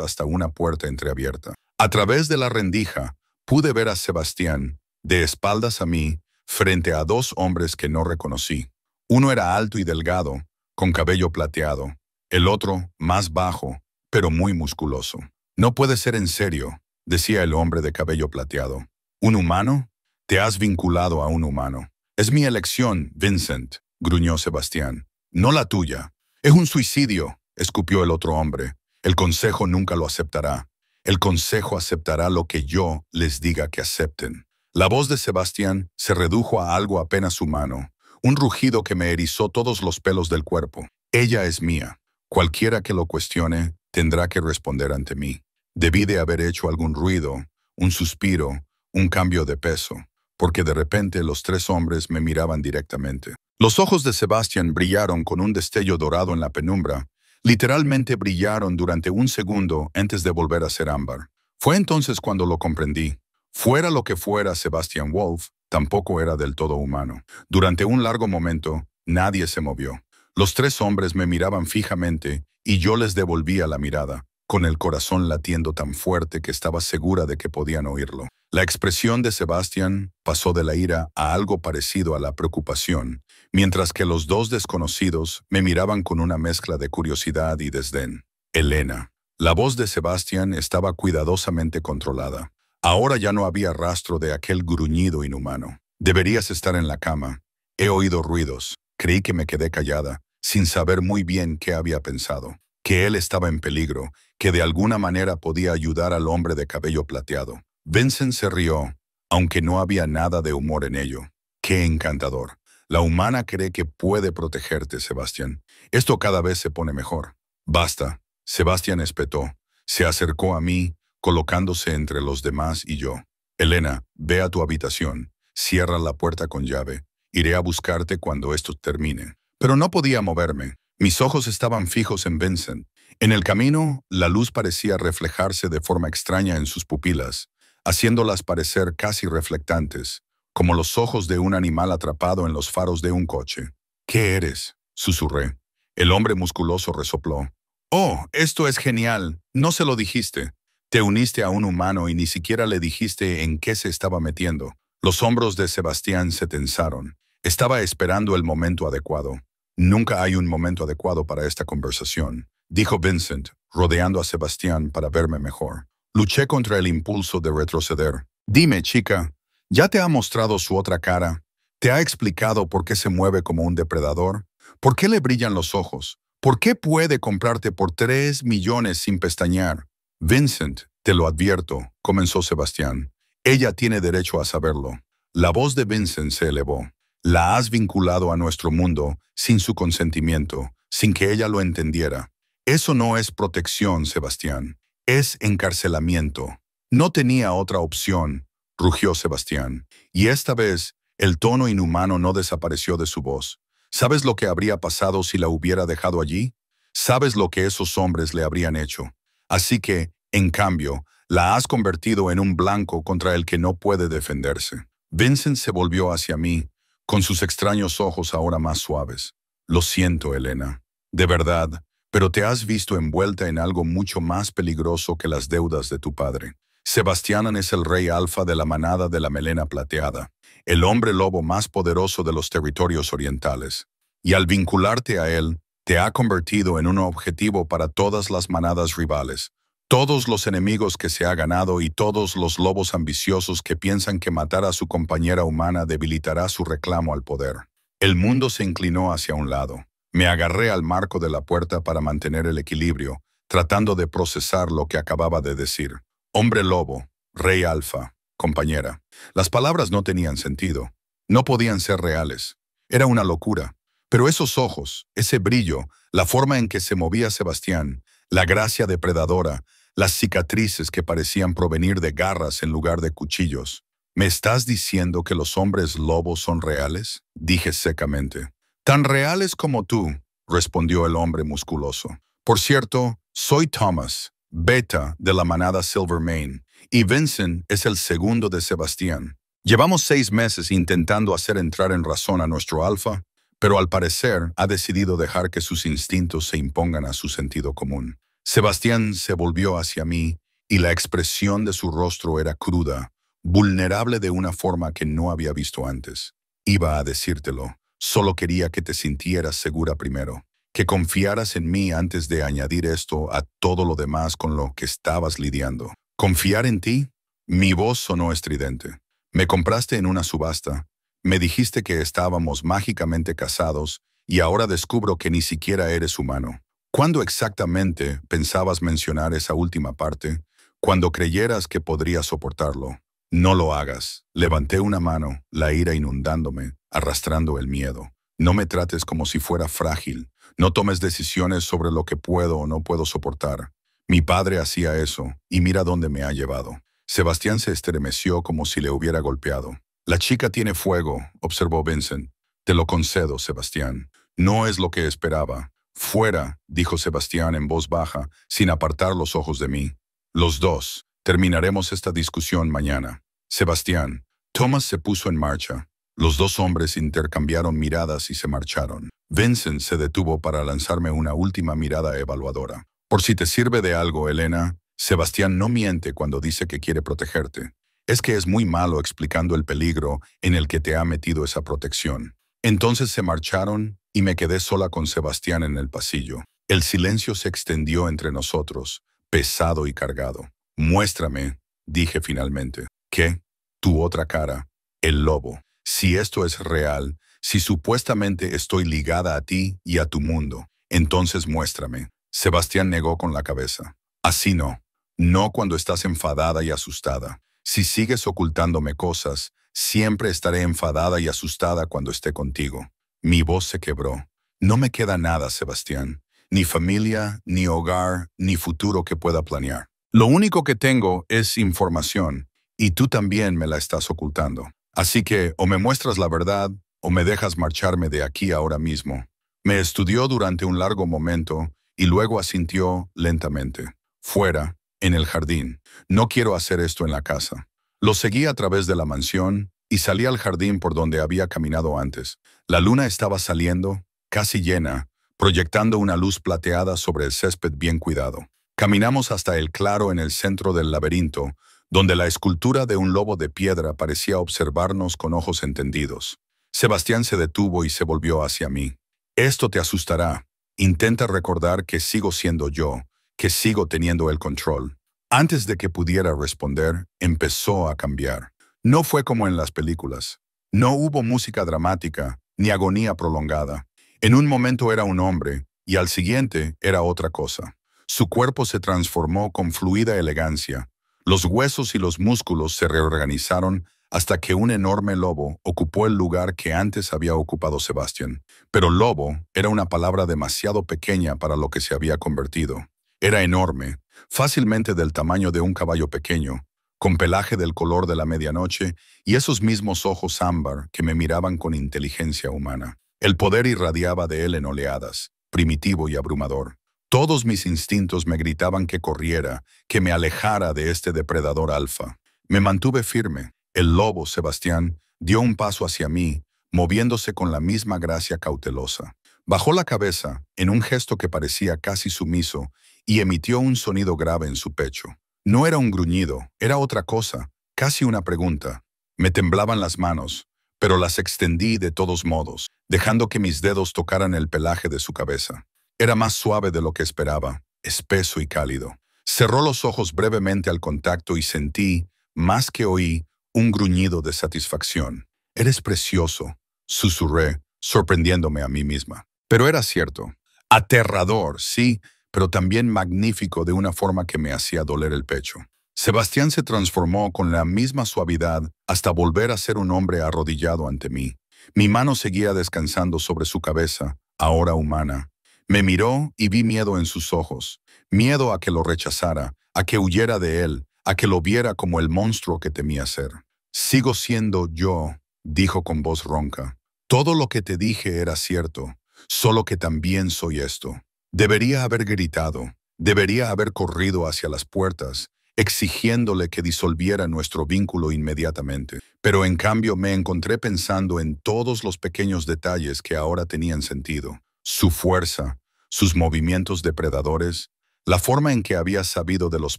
hasta una puerta entreabierta. A través de la rendija, pude ver a Sebastián, de espaldas a mí, frente a dos hombres que no reconocí. Uno era alto y delgado, con cabello plateado. El otro, más bajo, pero muy musculoso. «No puede ser en serio», decía el hombre de cabello plateado. «¿Un humano? Te has vinculado a un humano». «Es mi elección, Vincent», gruñó Sebastián. «No la tuya». «Es un suicidio», escupió el otro hombre. «El consejo nunca lo aceptará. El consejo aceptará lo que yo les diga que acepten». La voz de Sebastián se redujo a algo apenas humano, un rugido que me erizó todos los pelos del cuerpo. «Ella es mía. Cualquiera que lo cuestione tendrá que responder ante mí». Debí de haber hecho algún ruido, un suspiro, un cambio de peso, porque de repente los tres hombres me miraban directamente. Los ojos de Sebastián brillaron con un destello dorado en la penumbra. Literalmente brillaron durante un segundo antes de volver a ser ámbar. Fue entonces cuando lo comprendí. Fuera lo que fuera Sebastian Wolf, tampoco era del todo humano. Durante un largo momento, nadie se movió. Los tres hombres me miraban fijamente y yo les devolvía la mirada, con el corazón latiendo tan fuerte que estaba segura de que podían oírlo. La expresión de Sebastián pasó de la ira a algo parecido a la preocupación, mientras que los dos desconocidos me miraban con una mezcla de curiosidad y desdén. «Elena». La voz de Sebastián estaba cuidadosamente controlada. Ahora ya no había rastro de aquel gruñido inhumano. «Deberías estar en la cama. He oído ruidos». Creí que me quedé callada, sin saber muy bien qué había pensado. Que él estaba en peligro, que de alguna manera podía ayudar al hombre de cabello plateado. Vincent se rió, aunque no había nada de humor en ello. «Qué encantador. La humana cree que puede protegerte, Sebastián. Esto cada vez se pone mejor». «Basta». Sebastián espetó. Se acercó a mí, colocándose entre los demás y yo. «Elena, ve a tu habitación. Cierra la puerta con llave. Iré a buscarte cuando esto termine». Pero no podía moverme. Mis ojos estaban fijos en Vincent. En el camino, la luz parecía reflejarse de forma extraña en sus pupilas, haciéndolas parecer casi reflectantes, como los ojos de un animal atrapado en los faros de un coche. «¿Qué eres?», susurré. El hombre musculoso resopló. «Oh, esto es genial. No se lo dijiste. Te uniste a un humano y ni siquiera le dijiste en qué se estaba metiendo». Los hombros de Sebastián se tensaron. Estaba esperando el momento adecuado. «Nunca hay un momento adecuado para esta conversación», dijo Vincent, rodeando a Sebastián para verme mejor. Luché contra el impulso de retroceder. «Dime, chica, ¿ya te ha mostrado su otra cara? ¿Te ha explicado por qué se mueve como un depredador? ¿Por qué le brillan los ojos? ¿Por qué puede comprarte por 3 millones sin pestañear?» «Vincent, te lo advierto», comenzó Sebastián. «Ella tiene derecho a saberlo». La voz de Vincent se elevó. «La has vinculado a nuestro mundo sin su consentimiento, sin que ella lo entendiera. Eso no es protección, Sebastián. Es encarcelamiento». «No tenía otra opción», rugió Sebastián. Y esta vez, el tono inhumano no desapareció de su voz. «¿Sabes lo que habría pasado si la hubiera dejado allí? ¿Sabes lo que esos hombres le habrían hecho? Así que, en cambio, la has convertido en un blanco contra el que no puede defenderse». Vincent se volvió hacia mí, con sus extraños ojos ahora más suaves. «Lo siento, Elena. De verdad, pero te has visto envuelta en algo mucho más peligroso que las deudas de tu padre. Sebastián es el rey alfa de la manada de la melena plateada, el hombre lobo más poderoso de los territorios orientales. Y al vincularte a él, te ha convertido en un objetivo para todas las manadas rivales. Todos los enemigos que se ha ganado y todos los lobos ambiciosos que piensan que matar a su compañera humana debilitará su reclamo al poder. El mundo se inclinó hacia un lado. Me agarré al marco de la puerta para mantener el equilibrio, tratando de procesar lo que acababa de decir. Hombre lobo, rey alfa, compañera. Las palabras no tenían sentido. No podían ser reales. Era una locura. Pero esos ojos, ese brillo, la forma en que se movía Sebastián, la gracia depredadora, las cicatrices que parecían provenir de garras en lugar de cuchillos. ¿Me estás diciendo que los hombres lobos son reales? Dije secamente. Tan reales como tú, respondió el hombre musculoso. Por cierto, soy Thomas, beta de la manada Silvermane, y Vincent es el segundo de Sebastián. Llevamos 6 meses intentando hacer entrar en razón a nuestro alfa, pero al parecer ha decidido dejar que sus instintos se impongan a su sentido común. Sebastián se volvió hacia mí y la expresión de su rostro era cruda, vulnerable de una forma que no había visto antes. Iba a decírtelo, solo quería que te sintieras segura primero, que confiaras en mí antes de añadir esto a todo lo demás con lo que estabas lidiando. ¿Confiar en ti? Mi voz sonó estridente. Me compraste en una subasta, me dijiste que estábamos mágicamente casados y ahora descubro que ni siquiera eres humano. ¿Cuándo exactamente pensabas mencionar esa última parte? Cuando creyeras que podrías soportarlo. No lo hagas. Levanté una mano, la ira inundándome, arrastrando el miedo. No me trates como si fuera frágil. No tomes decisiones sobre lo que puedo o no puedo soportar. Mi padre hacía eso, y mira dónde me ha llevado. Sebastián se estremeció como si le hubiera golpeado. La chica tiene fuego, observó Vincent. Te lo concedo, Sebastián. No es lo que esperaba. Fuera, dijo Sebastián en voz baja, sin apartar los ojos de mí. Los dos. Terminaremos esta discusión mañana. Sebastián. Thomas se puso en marcha. Los dos hombres intercambiaron miradas y se marcharon. Vincent se detuvo para lanzarme una última mirada evaluadora. Por si te sirve de algo, Elena, Sebastián no miente cuando dice que quiere protegerte. Es que es muy malo explicando el peligro en el que te ha metido esa protección. Entonces se marcharon y me quedé sola con Sebastián en el pasillo. El silencio se extendió entre nosotros, pesado y cargado. Muéstrame, dije finalmente. ¿Qué? Tu otra cara. El lobo. Si esto es real, si supuestamente estoy ligada a ti y a tu mundo, entonces muéstrame. Sebastián negó con la cabeza. Así no. No cuando estás enfadada y asustada. Si sigues ocultándome cosas, siempre estaré enfadada y asustada cuando esté contigo. Mi voz se quebró. No me queda nada, Sebastián. Ni familia, ni hogar, ni futuro que pueda planear. Lo único que tengo es información, y tú también me la estás ocultando. Así que o me muestras la verdad, o me dejas marcharme de aquí ahora mismo. Me estudió durante un largo momento, y luego asintió lentamente. Fuera, en el jardín. No quiero hacer esto en la casa. Lo seguí a través de la mansión, y salí al jardín por donde había caminado antes. La luna estaba saliendo, casi llena, proyectando una luz plateada sobre el césped bien cuidado. Caminamos hasta el claro en el centro del laberinto, donde la escultura de un lobo de piedra parecía observarnos con ojos entendidos. Sebastián se detuvo y se volvió hacia mí. Esto te asustará. Intenta recordar que sigo siendo yo, que sigo teniendo el control. Antes de que pudiera responder, empezó a cambiar. No fue como en las películas. No hubo música dramática, ni agonía prolongada. En un momento era un hombre, y al siguiente era otra cosa. Su cuerpo se transformó con fluida elegancia. Los huesos y los músculos se reorganizaron hasta que un enorme lobo ocupó el lugar que antes había ocupado Sebastián. Pero lobo era una palabra demasiado pequeña para lo que se había convertido. Era enorme, fácilmente del tamaño de un caballo pequeño, con pelaje del color de la medianoche y esos mismos ojos ámbar que me miraban con inteligencia humana. El poder irradiaba de él en oleadas, primitivo y abrumador. Todos mis instintos me gritaban que corriera, que me alejara de este depredador alfa. Me mantuve firme. El lobo, Sebastián, dio un paso hacia mí, moviéndose con la misma gracia cautelosa. Bajó la cabeza, en un gesto que parecía casi sumiso, y emitió un sonido grave en su pecho. No era un gruñido, era otra cosa, casi una pregunta. Me temblaban las manos, pero las extendí de todos modos, dejando que mis dedos tocaran el pelaje de su cabeza. Era más suave de lo que esperaba, espeso y cálido. Cerró los ojos brevemente al contacto y sentí, más que oí, un gruñido de satisfacción. «Eres precioso», susurré, sorprendiéndome a mí misma. Pero era cierto. Aterrador, sí, pero también magnífico de una forma que me hacía doler el pecho. Sebastián se transformó con la misma suavidad hasta volver a ser un hombre arrodillado ante mí. Mi mano seguía descansando sobre su cabeza, ahora humana. Me miró y vi miedo en sus ojos. Miedo a que lo rechazara, a que huyera de él, a que lo viera como el monstruo que temía ser. «Sigo siendo yo», dijo con voz ronca. «Todo lo que te dije era cierto, solo que también soy esto». Debería haber gritado, debería haber corrido hacia las puertas, exigiéndole que disolviera nuestro vínculo inmediatamente. Pero en cambio me encontré pensando en todos los pequeños detalles que ahora tenían sentido. Su fuerza, sus movimientos depredadores, la forma en que había sabido de los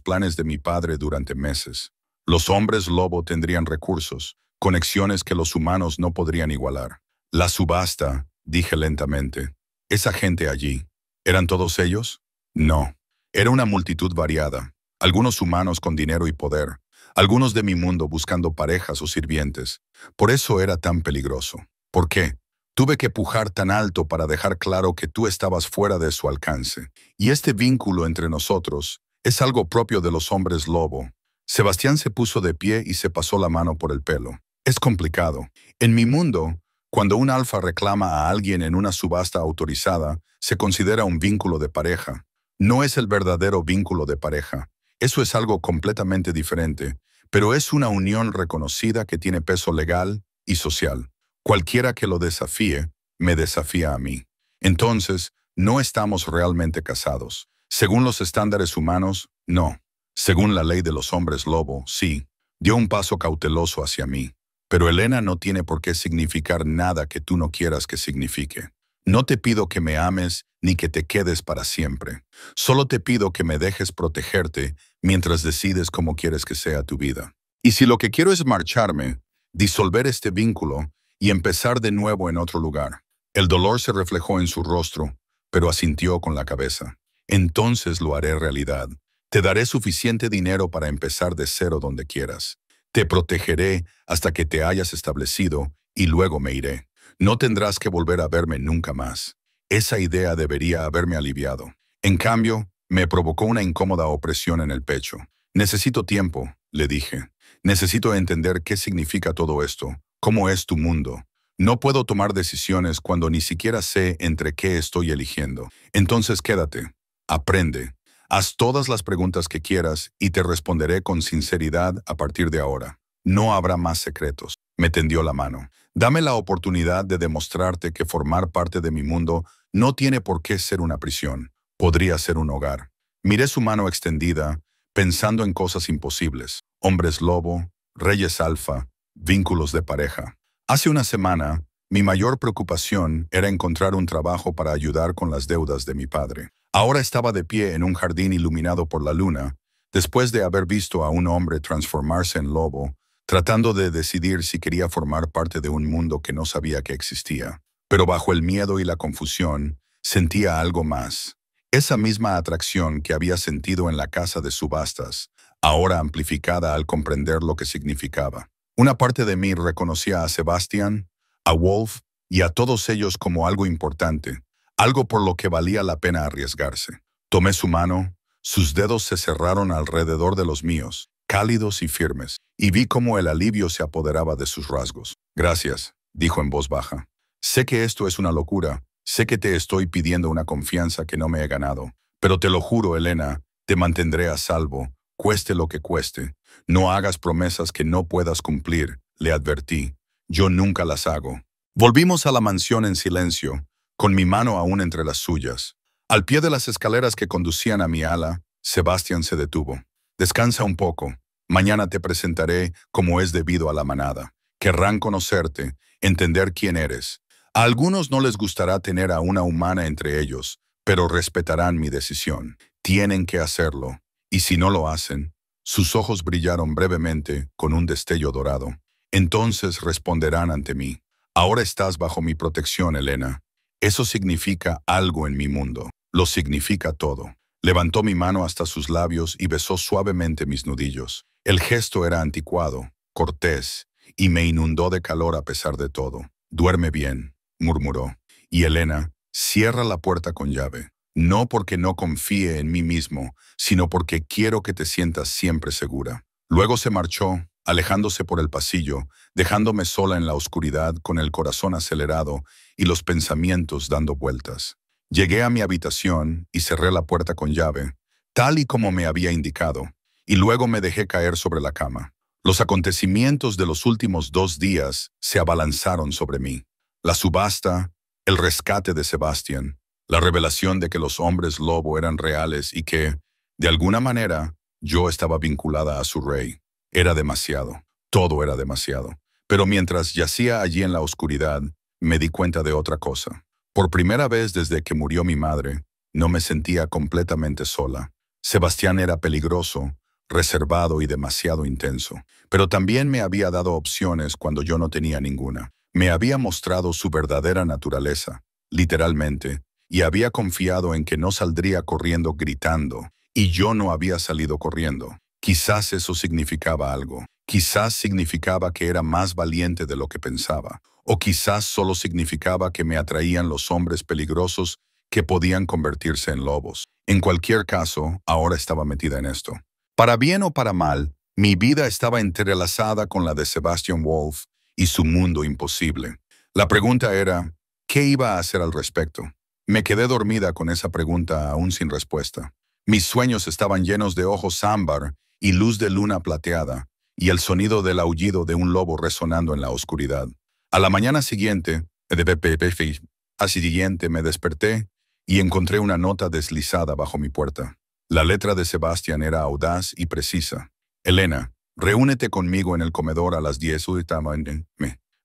planes de mi padre durante meses. Los hombres lobo tendrían recursos, conexiones que los humanos no podrían igualar. La subasta, dije lentamente. Esa gente allí, ¿eran todos ellos? No. Era una multitud variada. Algunos humanos con dinero y poder, algunos de mi mundo buscando parejas o sirvientes. Por eso era tan peligroso. ¿Por qué? Tuve que pujar tan alto para dejar claro que tú estabas fuera de su alcance. Y este vínculo entre nosotros es algo propio de los hombres lobo. Sebastián se puso de pie y se pasó la mano por el pelo. Es complicado. En mi mundo, cuando un alfa reclama a alguien en una subasta autorizada, se considera un vínculo de pareja. No es el verdadero vínculo de pareja. Eso es algo completamente diferente, pero es una unión reconocida que tiene peso legal y social. Cualquiera que lo desafíe, me desafía a mí. Entonces, no estamos realmente casados. Según los estándares humanos, no. Según la ley de los hombres lobo, sí. Dio un paso cauteloso hacia mí. Pero Elena no tiene por qué significar nada que tú no quieras que signifique. No te pido que me ames ni que te quedes para siempre. Solo te pido que me dejes protegerte mientras decides cómo quieres que sea tu vida. Y si lo que quiero es marcharme, disolver este vínculo y empezar de nuevo en otro lugar. El dolor se reflejó en su rostro, pero asintió con la cabeza. Entonces lo haré realidad. Te daré suficiente dinero para empezar de cero donde quieras. Te protegeré hasta que te hayas establecido y luego me iré. No tendrás que volver a verme nunca más. Esa idea debería haberme aliviado. En cambio, me provocó una incómoda opresión en el pecho. Necesito tiempo, le dije. Necesito entender qué significa todo esto, cómo es tu mundo. No puedo tomar decisiones cuando ni siquiera sé entre qué estoy eligiendo. Entonces quédate, aprende, haz todas las preguntas que quieras y te responderé con sinceridad a partir de ahora. No habrá más secretos. Me tendió la mano. Dame la oportunidad de demostrarte que formar parte de mi mundo no tiene por qué ser una prisión. Podría ser un hogar. Miré su mano extendida, pensando en cosas imposibles. Hombres lobo, reyes alfa, vínculos de pareja. Hace una semana, mi mayor preocupación era encontrar un trabajo para ayudar con las deudas de mi padre. Ahora estaba de pie en un jardín iluminado por la luna, después de haber visto a un hombre transformarse en lobo, tratando de decidir si quería formar parte de un mundo que no sabía que existía. Pero bajo el miedo y la confusión, sentía algo más. Esa misma atracción que había sentido en la casa de subastas, ahora amplificada al comprender lo que significaba. Una parte de mí reconocía a Sebastián, a Wolf y a todos ellos como algo importante, algo por lo que valía la pena arriesgarse. Tomé su mano, sus dedos se cerraron alrededor de los míos, cálidos y firmes, y vi cómo el alivio se apoderaba de sus rasgos. «Gracias», dijo en voz baja. «Sé que esto es una locura, sé que te estoy pidiendo una confianza que no me he ganado, pero te lo juro, Elena, te mantendré a salvo, cueste lo que cueste. No hagas promesas que no puedas cumplir», le advertí. «Yo nunca las hago». Volvimos a la mansión en silencio, con mi mano aún entre las suyas. Al pie de las escaleras que conducían a mi ala, Sebastián se detuvo. «Descansa un poco. Mañana te presentaré como es debido a la manada. Querrán conocerte, entender quién eres. A algunos no les gustará tener a una humana entre ellos, pero respetarán mi decisión. Tienen que hacerlo. Y si no lo hacen...» Sus ojos brillaron brevemente con un destello dorado. «Entonces responderán ante mí. Ahora estás bajo mi protección, Elena. Eso significa algo en mi mundo. Lo significa todo». Levantó mi mano hasta sus labios y besó suavemente mis nudillos. El gesto era anticuado, cortés, y me inundó de calor a pesar de todo. «Duerme bien», murmuró. «Y Elena, cierra la puerta con llave. No porque no confíe en mí mismo, sino porque quiero que te sientas siempre segura». Luego se marchó, alejándose por el pasillo, dejándome sola en la oscuridad con el corazón acelerado y los pensamientos dando vueltas. Llegué a mi habitación y cerré la puerta con llave, tal y como me había indicado, y luego me dejé caer sobre la cama. Los acontecimientos de los últimos 2 días se abalanzaron sobre mí. La subasta, el rescate de Sebastián, la revelación de que los hombres lobo eran reales y que, de alguna manera, yo estaba vinculada a su rey. Era demasiado. Todo era demasiado. Pero mientras yacía allí en la oscuridad, me di cuenta de otra cosa. Por primera vez desde que murió mi madre, no me sentía completamente sola. Sebastián era peligroso, reservado y demasiado intenso. Pero también me había dado opciones cuando yo no tenía ninguna. Me había mostrado su verdadera naturaleza, literalmente, y había confiado en que no saldría corriendo gritando, y yo no había salido corriendo. Quizás eso significaba algo. Quizás significaba que era más valiente de lo que pensaba. O quizás solo significaba que me atraían los hombres peligrosos que podían convertirse en lobos. En cualquier caso, ahora estaba metida en esto. Para bien o para mal, mi vida estaba entrelazada con la de Sebastian Wolf y su mundo imposible. La pregunta era, ¿qué iba a hacer al respecto? Me quedé dormida con esa pregunta aún sin respuesta. Mis sueños estaban llenos de ojos ámbar y luz de luna plateada, y el sonido del aullido de un lobo resonando en la oscuridad. A la mañana siguiente, me desperté y encontré una nota deslizada bajo mi puerta. La letra de Sebastián era audaz y precisa. Elena, reúnete conmigo en el comedor a las 10 UTM.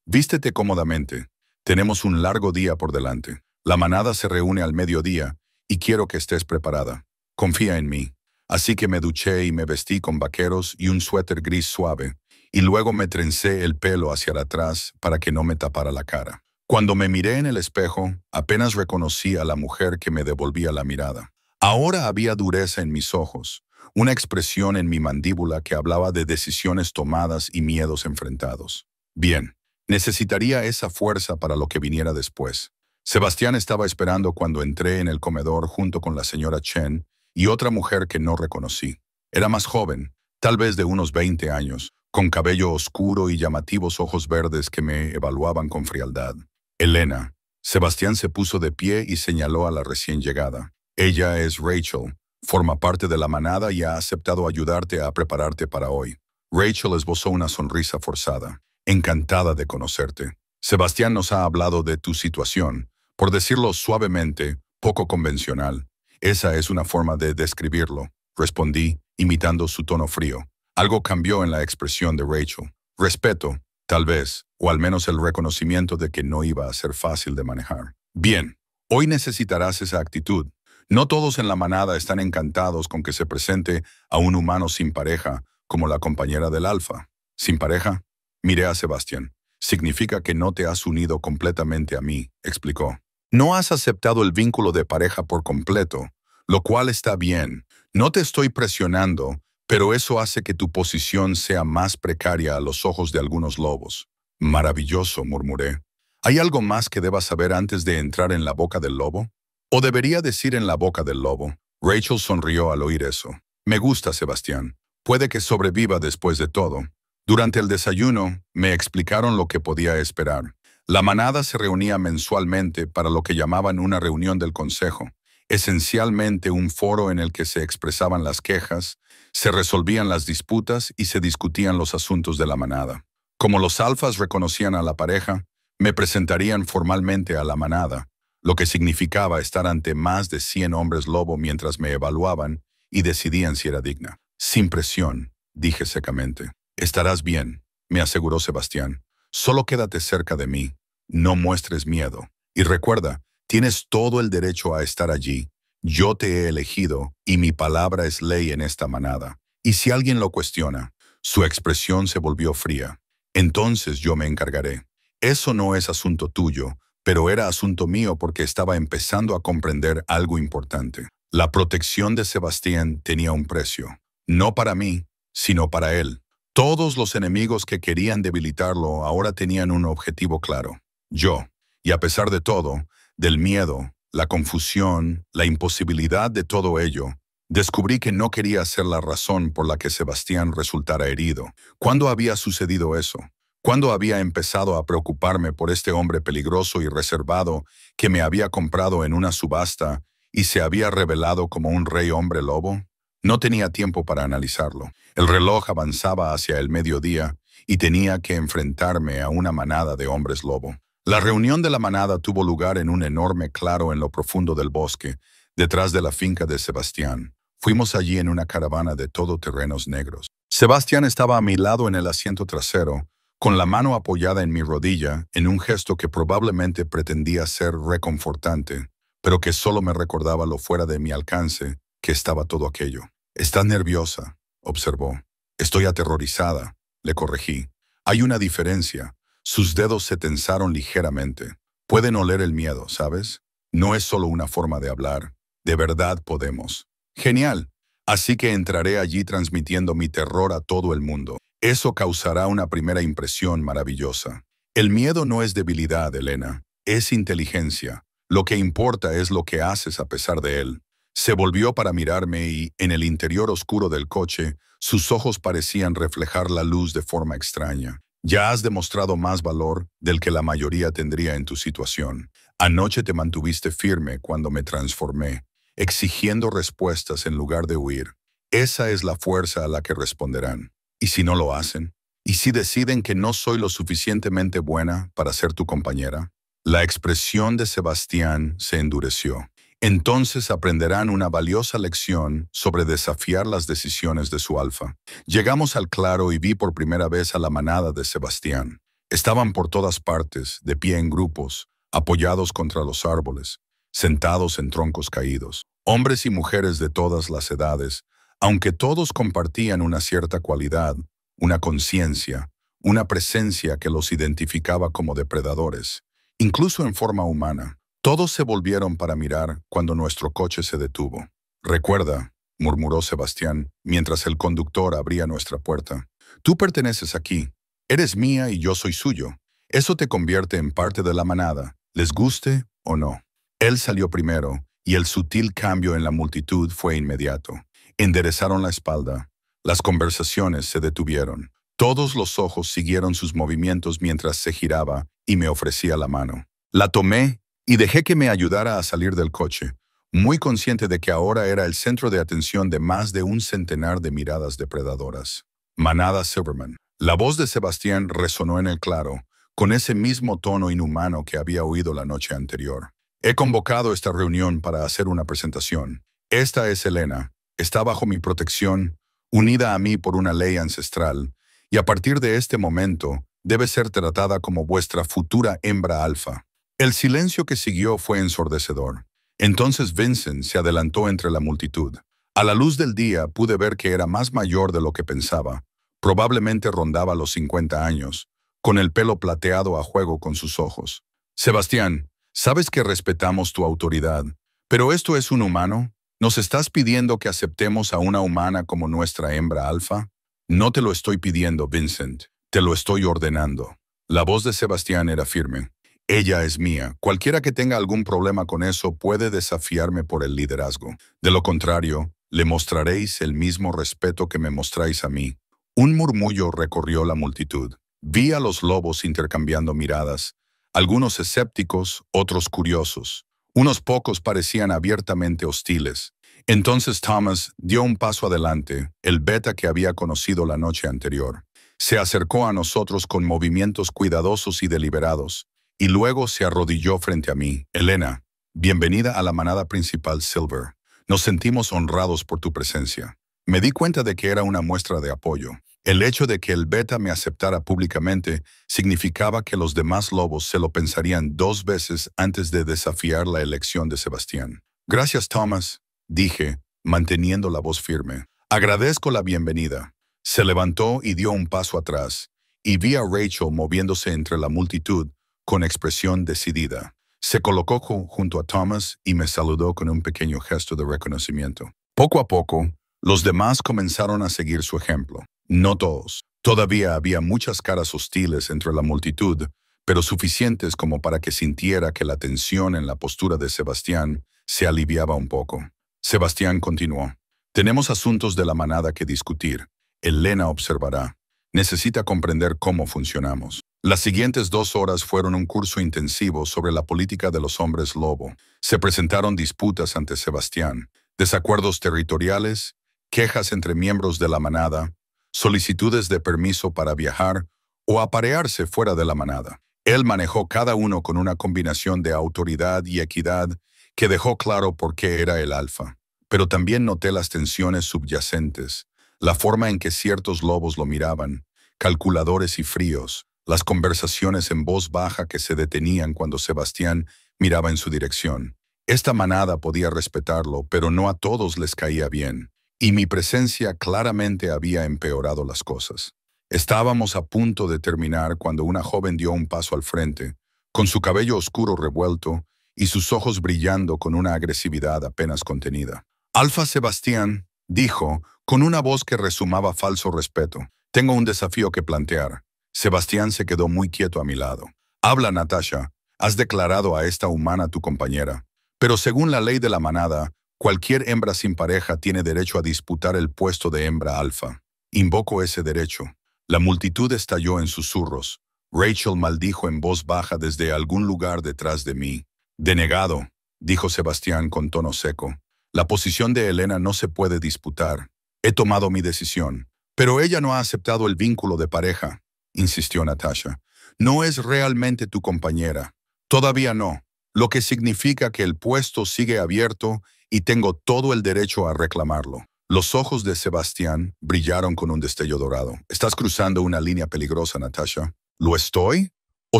Vístete cómodamente. Tenemos un largo día por delante. La manada se reúne al mediodía y quiero que estés preparada. Confía en mí. Así que me duché y me vestí con vaqueros y un suéter gris suave, y luego me trencé el pelo hacia atrás para que no me tapara la cara. Cuando me miré en el espejo, apenas reconocí a la mujer que me devolvía la mirada. Ahora había dureza en mis ojos, una expresión en mi mandíbula que hablaba de decisiones tomadas y miedos enfrentados. Bien, necesitaría esa fuerza para lo que viniera después. Sebastián estaba esperando cuando entré en el comedor junto con la señora Chen y otra mujer que no reconocí. Era más joven, tal vez de unos 20 años, con cabello oscuro y llamativos ojos verdes que me evaluaban con frialdad. Elena. Sebastián se puso de pie y señaló a la recién llegada. Ella es Rachel, forma parte de la manada y ha aceptado ayudarte a prepararte para hoy. Rachel esbozó una sonrisa forzada. Encantada de conocerte. Sebastián nos ha hablado de tu situación, por decirlo suavemente, poco convencional. Esa es una forma de describirlo, respondí, imitando su tono frío. Algo cambió en la expresión de Rachel. Respeto, tal vez, o al menos el reconocimiento de que no iba a ser fácil de manejar. Bien, hoy necesitarás esa actitud. No todos en la manada están encantados con que se presente a un humano sin pareja, como la compañera del alfa. ¿Sin pareja? Miré a Sebastián. Significa que no te has unido completamente a mí, explicó. No has aceptado el vínculo de pareja por completo, lo cual está bien. No te estoy presionando, pero eso hace que tu posición sea más precaria a los ojos de algunos lobos. Maravilloso, murmuré. ¿Hay algo más que debas saber antes de entrar en la boca del lobo? ¿O debería decir en la boca del lobo? Rachel sonrió al oír eso. Me gusta, Sebastián. Puede que sobreviva después de todo. Durante el desayuno, me explicaron lo que podía esperar. La manada se reunía mensualmente para lo que llamaban una reunión del consejo, esencialmente un foro en el que se expresaban las quejas, se resolvían las disputas y se discutían los asuntos de la manada. Como los alfas reconocían a la pareja, me presentarían formalmente a la manada, lo que significaba estar ante más de 100 hombres lobo mientras me evaluaban y decidían si era digna. Sin presión, dije secamente. Estarás bien, me aseguró Sebastián. Solo quédate cerca de mí. No muestres miedo. Y recuerda, tienes todo el derecho a estar allí. Yo te he elegido y mi palabra es ley en esta manada. Y si alguien lo cuestiona, su expresión se volvió fría. Entonces yo me encargaré. Eso no es asunto tuyo, pero era asunto mío porque estaba empezando a comprender algo importante. La protección de Sebastián tenía un precio. No para mí, sino para él. Todos los enemigos que querían debilitarlo ahora tenían un objetivo claro. Yo. Y a pesar de todo, del miedo, la confusión, la imposibilidad de todo ello, descubrí que no quería ser la razón por la que Sebastián resultara herido. ¿Cuándo había sucedido eso? ¿Cuándo había empezado a preocuparme por este hombre peligroso y reservado que me había comprado en una subasta y se había revelado como un rey hombre lobo? No tenía tiempo para analizarlo. El reloj avanzaba hacia el mediodía y tenía que enfrentarme a una manada de hombres lobo. La reunión de la manada tuvo lugar en un enorme claro en lo profundo del bosque, detrás de la finca de Sebastián. Fuimos allí en una caravana de todoterrenos negros. Sebastián estaba a mi lado en el asiento trasero, con la mano apoyada en mi rodilla, en un gesto que probablemente pretendía ser reconfortante, pero que solo me recordaba lo fuera de mi alcance que estaba todo aquello. «Estás nerviosa», observó. «Estoy aterrorizada», le corregí. «Hay una diferencia». Sus dedos se tensaron ligeramente. «Pueden oler el miedo, ¿sabes? No es solo una forma de hablar. De verdad podemos». «Genial. Así que entraré allí transmitiendo mi terror a todo el mundo. Eso causará una primera impresión maravillosa. El miedo no es debilidad, Elena. Es inteligencia. Lo que importa es lo que haces a pesar de él». Se volvió para mirarme y, en el interior oscuro del coche, sus ojos parecían reflejar la luz de forma extraña. «Ya has demostrado más valor del que la mayoría tendría en tu situación. Anoche te mantuviste firme cuando me transformé, exigiendo respuestas en lugar de huir. Esa es la fuerza a la que responderán. ¿Y si no lo hacen? ¿Y si deciden que no soy lo suficientemente buena para ser tu compañera?» La expresión de Sebastián se endureció. «Entonces aprenderán una valiosa lección sobre desafiar las decisiones de su alfa». Llegamos al claro y vi por primera vez a la manada de Sebastián. Estaban por todas partes, de pie en grupos, apoyados contra los árboles, sentados en troncos caídos. Hombres y mujeres de todas las edades, aunque todos compartían una cierta cualidad, una conciencia, una presencia que los identificaba como depredadores, incluso en forma humana. Todos se volvieron para mirar cuando nuestro coche se detuvo. «Recuerda», murmuró Sebastián, mientras el conductor abría nuestra puerta. «Tú perteneces aquí. Eres mía y yo soy suyo. Eso te convierte en parte de la manada, les guste o no». Él salió primero, y el sutil cambio en la multitud fue inmediato. Enderezaron la espalda. Las conversaciones se detuvieron. Todos los ojos siguieron sus movimientos mientras se giraba y me ofrecía la mano. La tomé y dejé que me ayudara a salir del coche, muy consciente de que ahora era el centro de atención de más de un centenar de miradas depredadoras. «Manada Silverman». La voz de Sebastián resonó en el claro, con ese mismo tono inhumano que había oído la noche anterior. «He convocado esta reunión para hacer una presentación. Esta es Elena. Está bajo mi protección, unida a mí por una ley ancestral, y a partir de este momento debe ser tratada como vuestra futura hembra alfa». El silencio que siguió fue ensordecedor. Entonces Vincent se adelantó entre la multitud. A la luz del día pude ver que era más mayor de lo que pensaba. Probablemente rondaba los 50 años, con el pelo plateado a juego con sus ojos. «Sebastián, sabes que respetamos tu autoridad, pero esto es un humano. ¿Nos estás pidiendo que aceptemos a una humana como nuestra hembra alfa?» «No te lo estoy pidiendo, Vincent. Te lo estoy ordenando». La voz de Sebastián era firme. «Ella es mía. Cualquiera que tenga algún problema con eso puede desafiarme por el liderazgo. De lo contrario, le mostraréis el mismo respeto que me mostráis a mí». Un murmullo recorrió la multitud. Vi a los lobos intercambiando miradas, algunos escépticos, otros curiosos. Unos pocos parecían abiertamente hostiles. Entonces Thomas dio un paso adelante, el beta que había conocido la noche anterior. Se acercó a nosotros con movimientos cuidadosos y deliberados, y luego se arrodilló frente a mí. «Elena, bienvenida a la manada principal Silver. Nos sentimos honrados por tu presencia». Me di cuenta de que era una muestra de apoyo. El hecho de que el beta me aceptara públicamente significaba que los demás lobos se lo pensarían 2 veces antes de desafiar la elección de Sebastián. «Gracias, Thomas», dije, manteniendo la voz firme. «Agradezco la bienvenida». Se levantó y dio un paso atrás, y vi a Rachel moviéndose entre la multitud con expresión decidida. Se colocó junto a Thomas y me saludó con un pequeño gesto de reconocimiento. Poco a poco, los demás comenzaron a seguir su ejemplo. No todos. Todavía había muchas caras hostiles entre la multitud, pero suficientes como para que sintiera que la tensión en la postura de Sebastián se aliviaba un poco. Sebastián continuó. Tenemos asuntos de la manada que discutir. Elena observará. Necesita comprender cómo funcionamos. Las siguientes 2 horas fueron un curso intensivo sobre la política de los hombres lobo. Se presentaron disputas ante Sebastián, desacuerdos territoriales, quejas entre miembros de la manada, solicitudes de permiso para viajar o aparearse fuera de la manada. Él manejó cada uno con una combinación de autoridad y equidad que dejó claro por qué era el alfa. Pero también noté las tensiones subyacentes, la forma en que ciertos lobos lo miraban, calculadores y fríos, las conversaciones en voz baja que se detenían cuando Sebastián miraba en su dirección. Esta manada podía respetarlo, pero no a todos les caía bien, y mi presencia claramente había empeorado las cosas. Estábamos a punto de terminar cuando una joven dio un paso al frente, con su cabello oscuro revuelto y sus ojos brillando con una agresividad apenas contenida. Alfa Sebastián, dijo, con una voz que resumaba falso respeto. Tengo un desafío que plantear. Sebastián se quedó muy quieto a mi lado. Habla, Natasha. Has declarado a esta humana tu compañera. Pero según la ley de la manada, cualquier hembra sin pareja tiene derecho a disputar el puesto de hembra alfa. Invoco ese derecho. La multitud estalló en susurros. Rachel maldijo en voz baja desde algún lugar detrás de mí. Denegado, dijo Sebastián con tono seco. La posición de Elena no se puede disputar. He tomado mi decisión. Pero ella no ha aceptado el vínculo de pareja, insistió Natasha. No es realmente tu compañera. Todavía no, lo que significa que el puesto sigue abierto y tengo todo el derecho a reclamarlo. Los ojos de Sebastián brillaron con un destello dorado. ¿Estás cruzando una línea peligrosa, Natasha? ¿Lo estoy? ¿O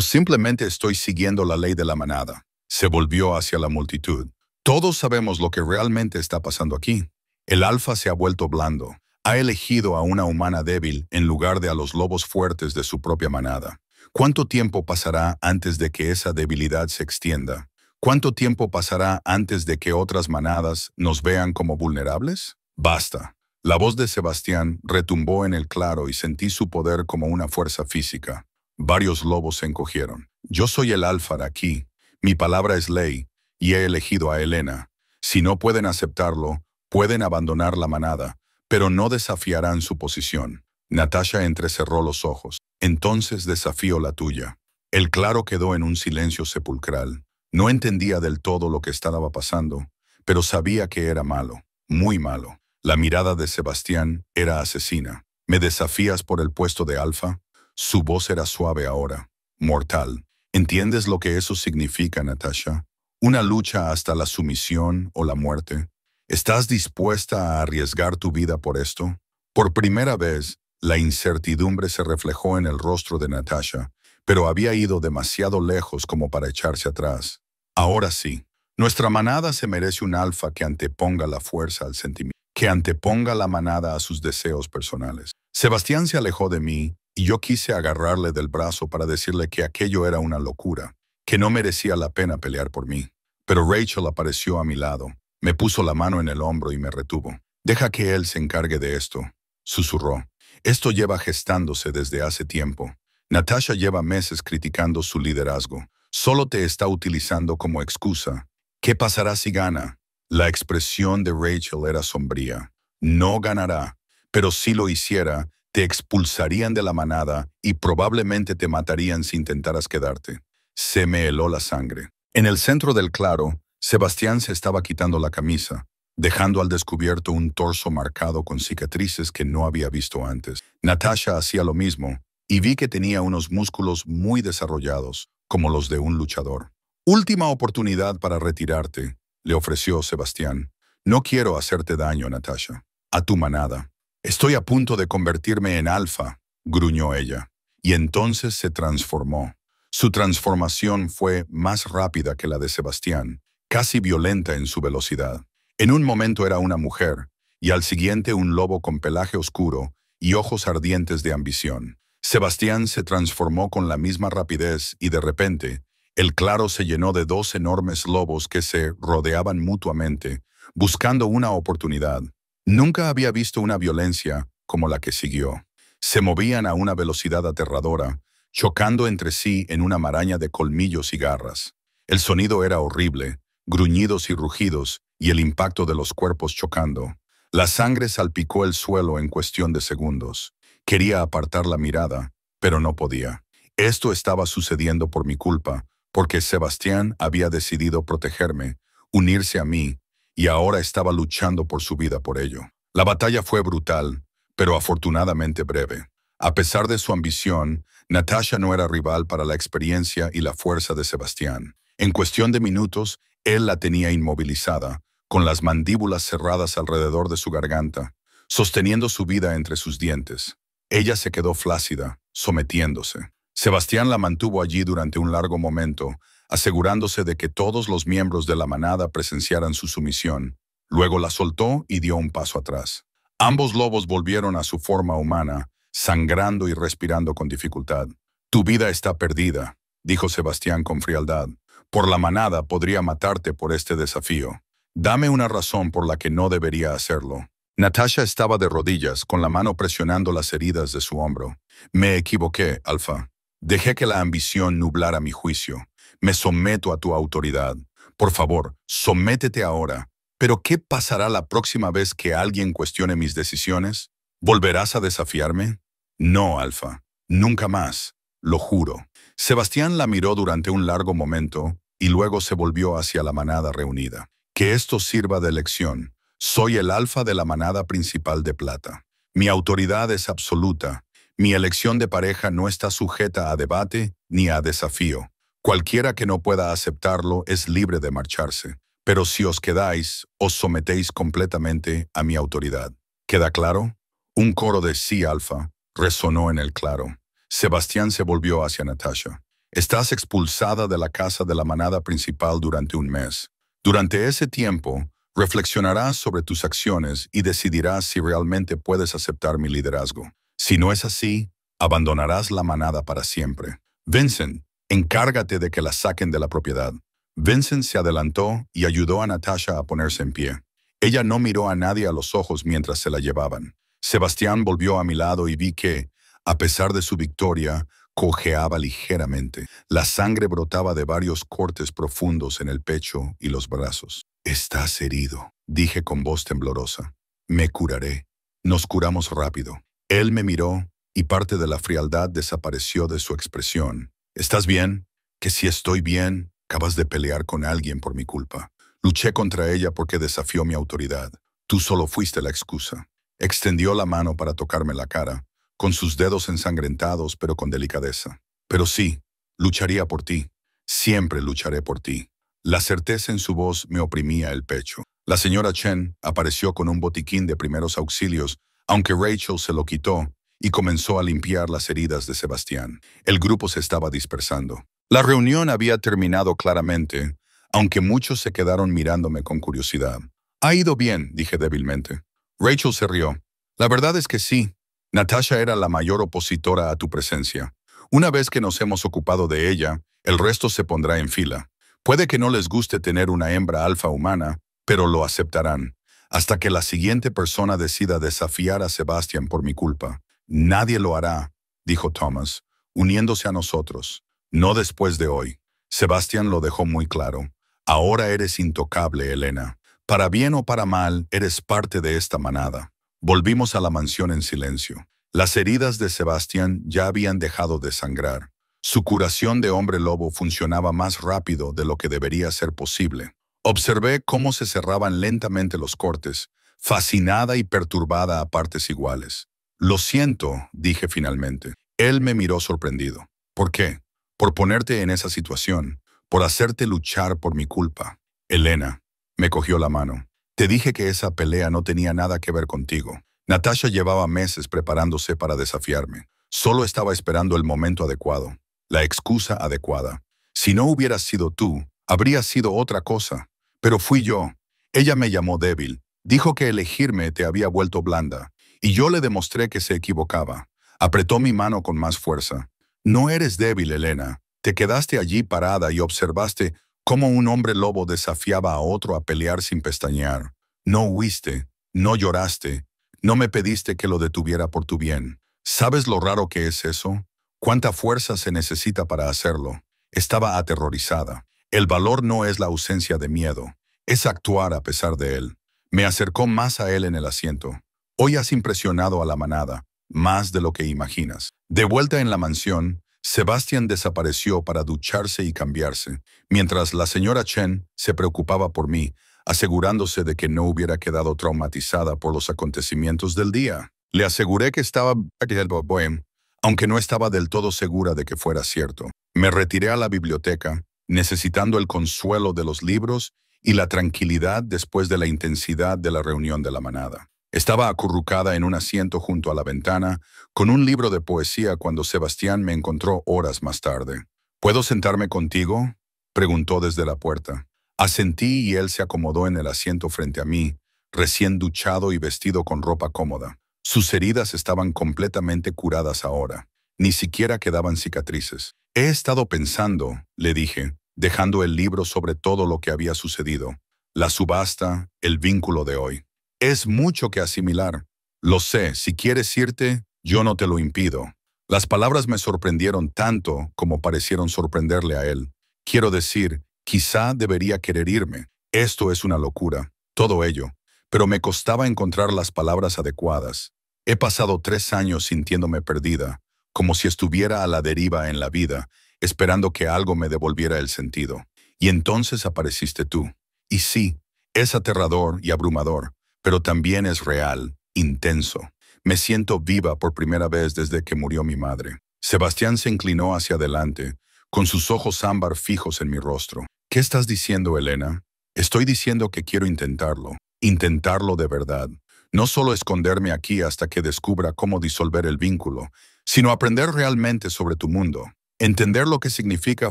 simplemente estoy siguiendo la ley de la manada? Se volvió hacia la multitud. Todos sabemos lo que realmente está pasando aquí. El alfa se ha vuelto blando. Ha elegido a una humana débil en lugar de a los lobos fuertes de su propia manada. ¿Cuánto tiempo pasará antes de que esa debilidad se extienda? ¿Cuánto tiempo pasará antes de que otras manadas nos vean como vulnerables? Basta. La voz de Sebastián retumbó en el claro y sentí su poder como una fuerza física. Varios lobos se encogieron. Yo soy el alfa de aquí. Mi palabra es ley y he elegido a Elena. Si no pueden aceptarlo, pueden abandonar la manada, pero no desafiarán su posición. Natasha entrecerró los ojos. Entonces desafío la tuya. El claro quedó en un silencio sepulcral. No entendía del todo lo que estaba pasando, pero sabía que era malo, muy malo. La mirada de Sebastián era asesina. ¿Me desafías por el puesto de alfa? Su voz era suave ahora, mortal. ¿Entiendes lo que eso significa, Natasha? Una lucha hasta la sumisión o la muerte. ¿Estás dispuesta a arriesgar tu vida por esto? Por primera vez, la incertidumbre se reflejó en el rostro de Natasha, pero había ido demasiado lejos como para echarse atrás. Ahora sí, nuestra manada se merece un alfa que anteponga la fuerza al sentimiento, que anteponga la manada a sus deseos personales. Sebastián se alejó de mí y yo quise agarrarle del brazo para decirle que aquello era una locura, que no merecía la pena pelear por mí. Pero Rachel apareció a mi lado, me puso la mano en el hombro y me retuvo. Deja que él se encargue de esto, susurró. Esto lleva gestándose desde hace tiempo. Natasha lleva meses criticando su liderazgo. Solo te está utilizando como excusa. ¿Qué pasará si gana? La expresión de Rachel era sombría. No ganará, pero si lo hiciera, te expulsarían de la manada y probablemente te matarían si intentaras quedarte. Se me heló la sangre. En el centro del claro, Sebastián se estaba quitando la camisa, dejando al descubierto un torso marcado con cicatrices que no había visto antes. Natasha hacía lo mismo, y vi que tenía unos músculos muy desarrollados, como los de un luchador. Última oportunidad para retirarte, le ofreció Sebastián. No quiero hacerte daño, Natasha. A tu manada. Estoy a punto de convertirme en alfa, gruñó ella. Y entonces se transformó. Su transformación fue más rápida que la de Sebastián, casi violenta en su velocidad. En un momento era una mujer, y al siguiente un lobo con pelaje oscuro y ojos ardientes de ambición. Sebastián se transformó con la misma rapidez y de repente, El claro se llenó de 2 enormes lobos que se rodeaban mutuamente, buscando una oportunidad. Nunca había visto una violencia como la que siguió. Se movían a una velocidad aterradora, chocando entre sí en una maraña de colmillos y garras. El sonido era horrible, gruñidos y rugidos, y el impacto de los cuerpos chocando. La sangre salpicó el suelo en cuestión de segundos. Quería apartar la mirada, pero no podía. Esto estaba sucediendo por mi culpa, porque Sebastián había decidido protegerme, unirse a mí, y ahora estaba luchando por su vida por ello. La batalla fue brutal, pero afortunadamente breve. A pesar de su ambición, Natasha no era rival para la experiencia y la fuerza de Sebastián. En cuestión de minutos, él la tenía inmovilizada, con las mandíbulas cerradas alrededor de su garganta, sosteniendo su vida entre sus dientes. Ella se quedó flácida, sometiéndose. Sebastián la mantuvo allí durante un largo momento, asegurándose de que todos los miembros de la manada presenciaran su sumisión. Luego la soltó y dio un paso atrás. Ambos lobos volvieron a su forma humana, sangrando y respirando con dificultad. «Tu vida está perdida», dijo Sebastián con frialdad. «Por la manada podría matarte por este desafío. Dame una razón por la que no debería hacerlo». Natasha estaba de rodillas, con la mano presionando las heridas de su hombro. «Me equivoqué, Alfa. Dejé que la ambición nublara mi juicio. Me someto a tu autoridad. Por favor, sométete ahora. ¿Pero qué pasará la próxima vez que alguien cuestione mis decisiones? ¿Volverás a desafiarme?» «No, Alfa. Nunca más. Lo juro». Sebastián la miró durante un largo momento y luego se volvió hacia la manada reunida. «Que esto sirva de lección. Soy el alfa de la manada principal de plata. Mi autoridad es absoluta. Mi elección de pareja no está sujeta a debate ni a desafío. Cualquiera que no pueda aceptarlo es libre de marcharse. Pero si os quedáis, os sometéis completamente a mi autoridad. ¿Queda claro?» Un coro de «sí, Alfa» resonó en el claro. Sebastián se volvió hacia Natasha. «Estás expulsada de la casa de la manada principal durante un mes. Durante ese tiempo, reflexionarás sobre tus acciones y decidirás si realmente puedes aceptar mi liderazgo. Si no es así, abandonarás la manada para siempre. Vincent, encárgate de que la saquen de la propiedad». Vincent se adelantó y ayudó a Natasha a ponerse en pie. Ella no miró a nadie a los ojos mientras se la llevaban. Sebastián volvió a mi lado y vi que, a pesar de su victoria, cojeaba ligeramente. La sangre brotaba de varios cortes profundos en el pecho y los brazos. «Estás herido», dije con voz temblorosa. «Me curaré». Nos curamos rápido. Él me miró y parte de la frialdad desapareció de su expresión. «¿Estás bien?» «Que si estoy bien, acabas de pelear con alguien por mi culpa. Luché contra ella porque desafió mi autoridad. Tú solo fuiste la excusa». Extendió la mano para tocarme la cara, con sus dedos ensangrentados pero con delicadeza. «Pero sí, lucharía por ti. Siempre lucharé por ti». La certeza en su voz me oprimía el pecho. La señora Chen apareció con un botiquín de primeros auxilios, aunque Rachel se lo quitó y comenzó a limpiar las heridas de Sebastián. El grupo se estaba dispersando. La reunión había terminado claramente, aunque muchos se quedaron mirándome con curiosidad. «Ha ido bien», dije débilmente. Rachel se rió. «La verdad es que sí. Natasha era la mayor opositora a tu presencia. Una vez que nos hemos ocupado de ella, el resto se pondrá en fila. Puede que no les guste tener una hembra alfa humana, pero lo aceptarán, hasta que la siguiente persona decida desafiar a Sebastián por mi culpa. Nadie lo hará», dijo Thomas, uniéndose a nosotros. «No después de hoy». Sebastián lo dejó muy claro. «Ahora eres intocable, Elena. Para bien o para mal, eres parte de esta manada». Volvimos a la mansión en silencio. Las heridas de Sebastián ya habían dejado de sangrar. Su curación de hombre lobo funcionaba más rápido de lo que debería ser posible. Observé cómo se cerraban lentamente los cortes, fascinada y perturbada a partes iguales. «Lo siento», dije finalmente. Él me miró sorprendido. «¿Por qué?» «Por ponerte en esa situación, por hacerte luchar por mi culpa». «Elena», me cogió la mano. «Te dije que esa pelea no tenía nada que ver contigo. Natasha llevaba meses preparándose para desafiarme. Solo estaba esperando el momento adecuado, la excusa adecuada. Si no hubieras sido tú, habría sido otra cosa. Pero fui yo. Ella me llamó débil. Dijo que elegirme te había vuelto blanda. Y yo le demostré que se equivocaba. Apretó mi mano con más fuerza. «No eres débil, Elena. Te quedaste allí parada y observaste cómo un hombre lobo desafiaba a otro a pelear sin pestañear. No huiste, no lloraste, no me pediste que lo detuviera por tu bien. ¿Sabes lo raro que es eso? ¿Cuánta fuerza se necesita para hacerlo? Estaba aterrorizada. El valor no es la ausencia de miedo, es actuar a pesar de él. Me acercó más a él en el asiento. Hoy has impresionado a la manada, más de lo que imaginas. De vuelta en la mansión, Sebastián desapareció para ducharse y cambiarse, mientras la señora Chen se preocupaba por mí, asegurándose de que no hubiera quedado traumatizada por los acontecimientos del día. Le aseguré que estaba bien, aunque no estaba del todo segura de que fuera cierto. Me retiré a la biblioteca, necesitando el consuelo de los libros y la tranquilidad después de la intensidad de la reunión de la manada. Estaba acurrucada en un asiento junto a la ventana, con un libro de poesía cuando Sebastián me encontró horas más tarde. ¿Puedo sentarme contigo?, preguntó desde la puerta. Asentí y él se acomodó en el asiento frente a mí, recién duchado y vestido con ropa cómoda. Sus heridas estaban completamente curadas ahora. Ni siquiera quedaban cicatrices. He estado pensando, le dije, dejando el libro sobre todo lo que había sucedido. La subasta, el vínculo de hoy. Es mucho que asimilar. Lo sé, si quieres irte, yo no te lo impido. Las palabras me sorprendieron tanto como parecieron sorprenderle a él. Quiero decir, quizá debería querer irme. Esto es una locura, todo ello. Pero me costaba encontrar las palabras adecuadas. He pasado 3 años sintiéndome perdida, como si estuviera a la deriva en la vida, esperando que algo me devolviera el sentido. Y entonces apareciste tú. Y sí, es aterrador y abrumador, pero también es real, intenso. Me siento viva por primera vez desde que murió mi madre. Sebastián se inclinó hacia adelante, con sus ojos ámbar fijos en mi rostro. ¿Qué estás diciendo, Elena? Estoy diciendo que quiero intentarlo de verdad. No solo esconderme aquí hasta que descubra cómo disolver el vínculo, sino aprender realmente sobre tu mundo, entender lo que significa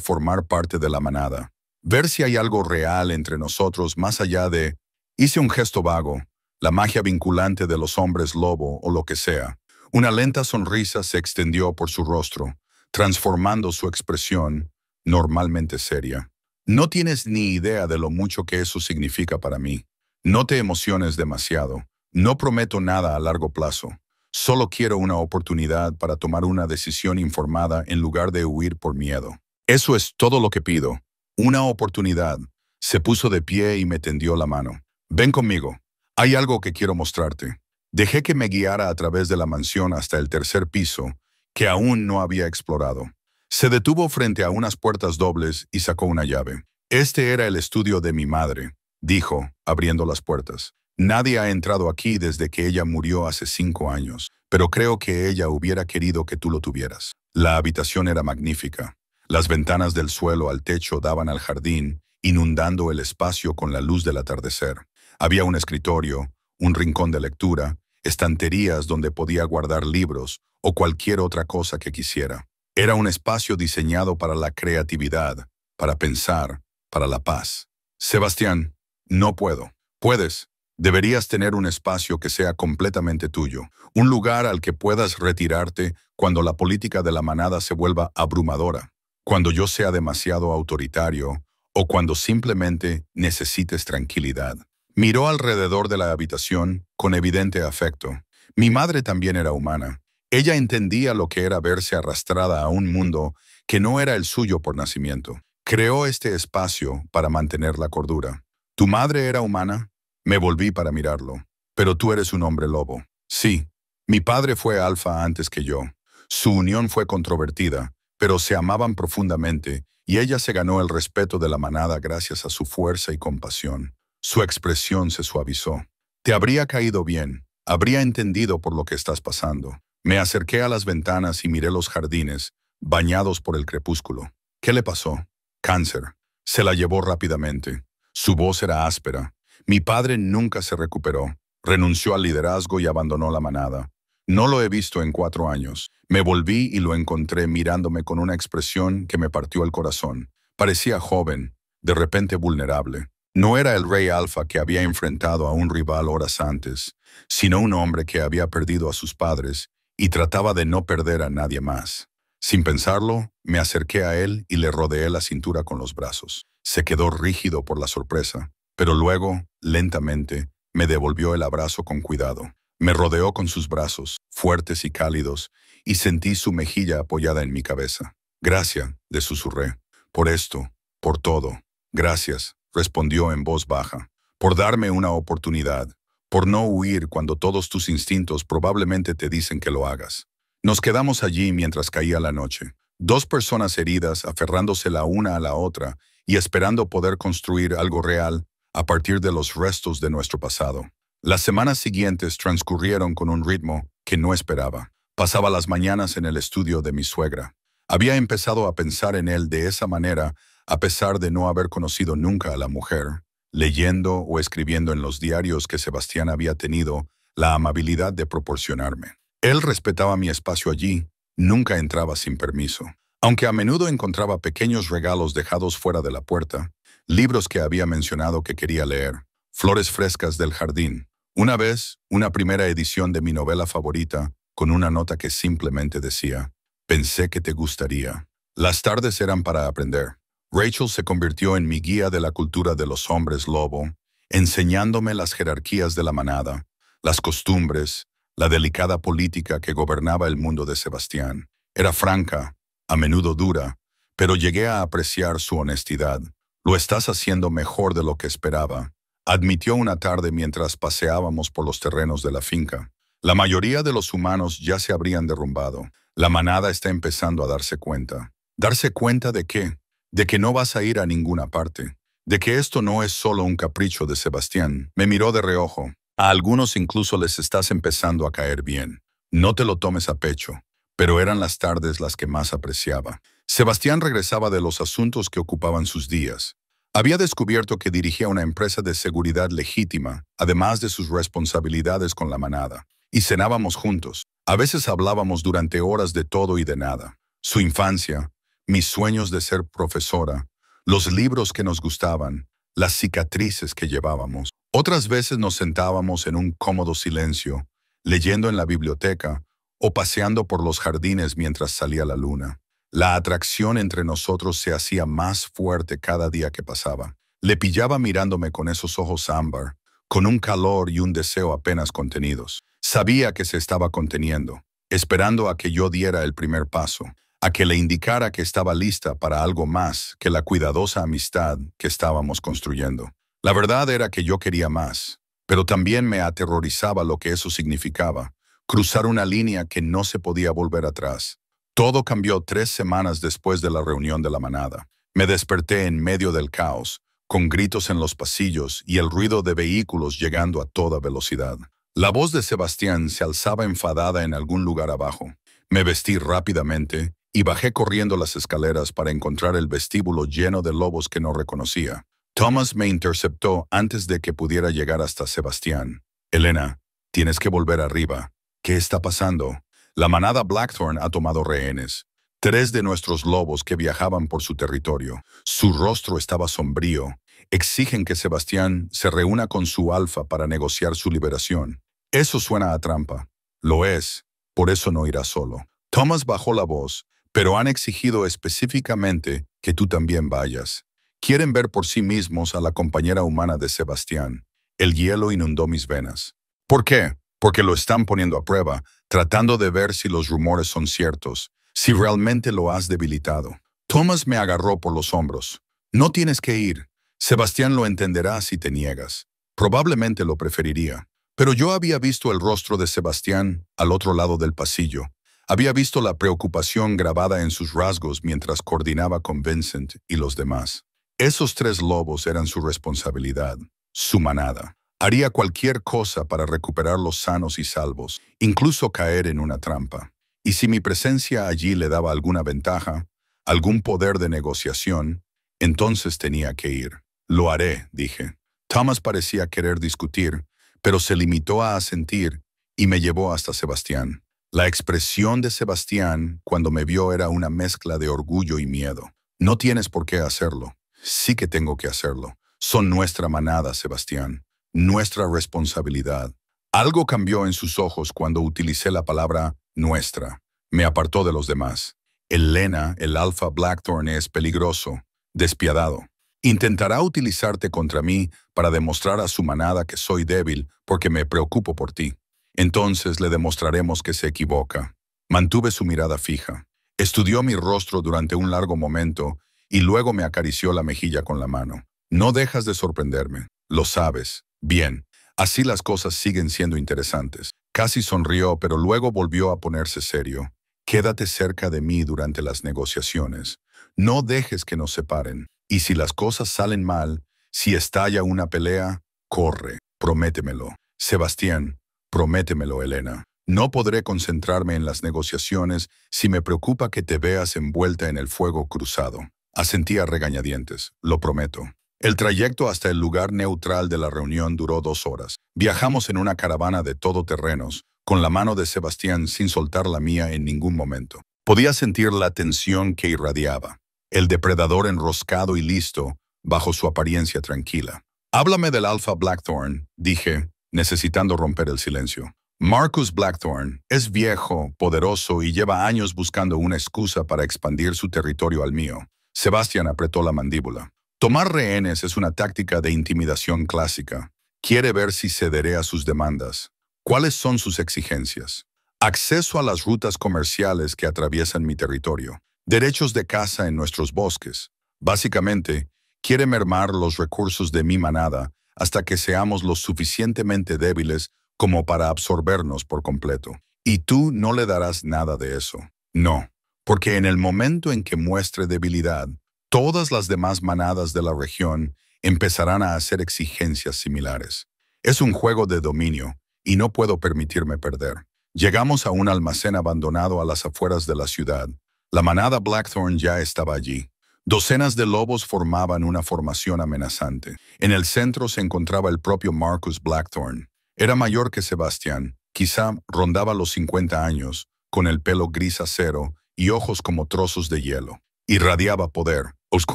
formar parte de la manada, ver si hay algo real entre nosotros más allá de... Hice un gesto vago, la magia vinculante de los hombres lobo o lo que sea. Una lenta sonrisa se extendió por su rostro, transformando su expresión, normalmente seria. No tienes ni idea de lo mucho que eso significa para mí. No te emociones demasiado. No prometo nada a largo plazo. Solo quiero una oportunidad para tomar una decisión informada en lugar de huir por miedo. Eso es todo lo que pido. Una oportunidad. Se puso de pie y me tendió la mano. Ven conmigo. Hay algo que quiero mostrarte. Dejé que me guiara a través de la mansión hasta el 3er piso, que aún no había explorado. Se detuvo frente a unas puertas dobles y sacó una llave. Este era el estudio de mi madre, dijo, abriendo las puertas. Nadie ha entrado aquí desde que ella murió hace 5 años, pero creo que ella hubiera querido que tú lo tuvieras. La habitación era magnífica. Las ventanas del suelo al techo daban al jardín, inundando el espacio con la luz del atardecer. Había un escritorio, un rincón de lectura, estanterías donde podía guardar libros o cualquier otra cosa que quisiera. Era un espacio diseñado para la creatividad, para pensar, para la paz. Sebastián, no puedo. Puedes. Deberías tener un espacio que sea completamente tuyo, un lugar al que puedas retirarte cuando la política de la manada se vuelva abrumadora, cuando yo sea demasiado autoritario o cuando simplemente necesites tranquilidad. Miró alrededor de la habitación con evidente afecto. Mi madre también era humana. Ella entendía lo que era verse arrastrada a un mundo que no era el suyo por nacimiento. Creó este espacio para mantener la cordura. ¿Tu madre era humana? Me volví para mirarlo. Pero tú eres un hombre lobo. Sí, mi padre fue alfa antes que yo. Su unión fue controvertida, pero se amaban profundamente y ella se ganó el respeto de la manada gracias a su fuerza y compasión. Su expresión se suavizó. Te habría caído bien. Habría entendido por lo que estás pasando. Me acerqué a las ventanas y miré los jardines, bañados por el crepúsculo. ¿Qué le pasó? Cáncer. Se la llevó rápidamente. Su voz era áspera. Mi padre nunca se recuperó. Renunció al liderazgo y abandonó la manada. No lo he visto en 4 años. Me volví y lo encontré mirándome con una expresión que me partió el corazón. Parecía joven, de repente vulnerable. No era el rey alfa que había enfrentado a un rival horas antes, sino un hombre que había perdido a sus padres y trataba de no perder a nadie más. Sin pensarlo, me acerqué a él y le rodeé la cintura con los brazos. Se quedó rígido por la sorpresa, pero luego, lentamente, me devolvió el abrazo con cuidado. Me rodeó con sus brazos, fuertes y cálidos, y sentí su mejilla apoyada en mi cabeza. Gracias, le susurré. Por esto, por todo. Gracias, respondió en voz baja. Por darme una oportunidad. Por no huir cuando todos tus instintos probablemente te dicen que lo hagas. Nos quedamos allí mientras caía la noche. Dos personas heridas aferrándose la una a la otra y esperando poder construir algo real a partir de los restos de nuestro pasado. Las semanas siguientes transcurrieron con un ritmo que no esperaba. Pasaba las mañanas en el estudio de mi suegra. Había empezado a pensar en él de esa manera a pesar de no haber conocido nunca a la mujer, leyendo o escribiendo en los diarios que Sebastián había tenido la amabilidad de proporcionarme. Él respetaba mi espacio allí, nunca entraba sin permiso. Aunque a menudo encontraba pequeños regalos dejados fuera de la puerta, libros que había mencionado que quería leer, flores frescas del jardín. Una vez, una primera edición de mi novela favorita, con una nota que simplemente decía, «Pensé que te gustaría». Las tardes eran para aprender. Rachel se convirtió en mi guía de la cultura de los hombres lobo, enseñándome las jerarquías de la manada, las costumbres, la delicada política que gobernaba el mundo de Sebastián. Era franca, a menudo dura, pero llegué a apreciar su honestidad. «Lo estás haciendo mejor de lo que esperaba», admitió una tarde mientras paseábamos por los terrenos de la finca. «La mayoría de los humanos ya se habrían derrumbado. La manada está empezando a darse cuenta». ¿Darse cuenta de qué? De que no vas a ir a ninguna parte. De que esto no es solo un capricho de Sebastián. Me miró de reojo. A algunos incluso les estás empezando a caer bien. No te lo tomes a pecho. Pero eran las tardes las que más apreciaba. Sebastián regresaba de los asuntos que ocupaban sus días. Había descubierto que dirigía una empresa de seguridad legítima, además de sus responsabilidades con la manada. Y cenábamos juntos. A veces hablábamos durante horas de todo y de nada. Su infancia, mis sueños de ser profesora, los libros que nos gustaban, las cicatrices que llevábamos. Otras veces nos sentábamos en un cómodo silencio, leyendo en la biblioteca o paseando por los jardines mientras salía la luna. La atracción entre nosotros se hacía más fuerte cada día que pasaba. Le pillaba mirándome con esos ojos ámbar, con un calor y un deseo apenas contenidos. Sabía que se estaba conteniendo, esperando a que yo diera el primer paso, a que le indicara que estaba lista para algo más que la cuidadosa amistad que estábamos construyendo. La verdad era que yo quería más, pero también me aterrorizaba lo que eso significaba, cruzar una línea que no se podía volver atrás. Todo cambió 3 semanas después de la reunión de la manada. Me desperté en medio del caos, con gritos en los pasillos y el ruido de vehículos llegando a toda velocidad. La voz de Sebastián se alzaba enfadada en algún lugar abajo. Me vestí rápidamente y bajé corriendo las escaleras para encontrar el vestíbulo lleno de lobos que no reconocía. Thomas me interceptó antes de que pudiera llegar hasta Sebastián. «Elena, tienes que volver arriba. ¿Qué está pasando?» La manada Blackthorn ha tomado rehenes. 3 de nuestros lobos que viajaban por su territorio. Su rostro estaba sombrío. Exigen que Sebastián se reúna con su alfa para negociar su liberación. Eso suena a trampa. Lo es. Por eso no irá solo. Thomas bajó la voz, pero han exigido específicamente que tú también vayas. Quieren ver por sí mismos a la compañera humana de Sebastián. El hielo inundó mis venas. ¿Por qué? Porque lo están poniendo a prueba, tratando de ver si los rumores son ciertos, si realmente lo has debilitado. Thomas me agarró por los hombros. No tienes que ir. Sebastián lo entenderá si te niegas. Probablemente lo preferiría. Pero yo había visto el rostro de Sebastián al otro lado del pasillo. Había visto la preocupación grabada en sus rasgos mientras coordinaba con Vincent y los demás. Esos 3 lobos eran su responsabilidad, su manada. Haría cualquier cosa para recuperarlos sanos y salvos, incluso caer en una trampa. Y si mi presencia allí le daba alguna ventaja, algún poder de negociación, entonces tenía que ir. «Lo haré», dije. Thomas parecía querer discutir, pero se limitó a asentir y me llevó hasta Sebastián. La expresión de Sebastián cuando me vio era una mezcla de orgullo y miedo. «No tienes por qué hacerlo». «Sí que tengo que hacerlo. Son nuestra manada, Sebastián. Nuestra responsabilidad». Algo cambió en sus ojos cuando utilicé la palabra «nuestra». Me apartó de los demás. Elena, el Alpha Blackthorn, es peligroso, despiadado. Intentará utilizarte contra mí para demostrar a su manada que soy débil porque me preocupo por ti. Entonces le demostraremos que se equivoca. Mantuve su mirada fija. Estudió mi rostro durante un largo momento y luego me acarició la mejilla con la mano. No dejas de sorprenderme. Lo sabes. Bien. Así las cosas siguen siendo interesantes. Casi sonrió, pero luego volvió a ponerse serio. Quédate cerca de mí durante las negociaciones. No dejes que nos separen. Y si las cosas salen mal, si estalla una pelea, corre. Prométemelo. Sebastián, prométemelo, Elena. No podré concentrarme en las negociaciones si me preocupa que te veas envuelta en el fuego cruzado. Asentí a regañadientes. Lo prometo. El trayecto hasta el lugar neutral de la reunión duró 2 horas. Viajamos en una caravana de todoterrenos, con la mano de Sebastián sin soltar la mía en ningún momento. Podía sentir la tensión que irradiaba. El depredador enroscado y listo, bajo su apariencia tranquila. Háblame del Alpha Blackthorn, dije, necesitando romper el silencio. Marcus Blackthorn es viejo, poderoso y lleva años buscando una excusa para expandir su territorio al mío. Sebastián apretó la mandíbula. Tomar rehenes es una táctica de intimidación clásica. Quiere ver si cederé a sus demandas. ¿Cuáles son sus exigencias? Acceso a las rutas comerciales que atraviesan mi territorio. Derechos de caza en nuestros bosques. Básicamente, quiere mermar los recursos de mi manada hasta que seamos lo suficientemente débiles como para absorbernos por completo. Y tú no le darás nada de eso. No, porque en el momento en que muestre debilidad, todas las demás manadas de la región empezarán a hacer exigencias similares. Es un juego de dominio y no puedo permitirme perder. Llegamos a un almacén abandonado a las afueras de la ciudad. La manada Blackthorn ya estaba allí. Docenas de lobos formaban una formación amenazante. En el centro se encontraba el propio Marcus Blackthorn. Era mayor que Sebastián, quizá rondaba los 50 años, con el pelo gris acero y ojos como trozos de hielo. Irradiaba poder,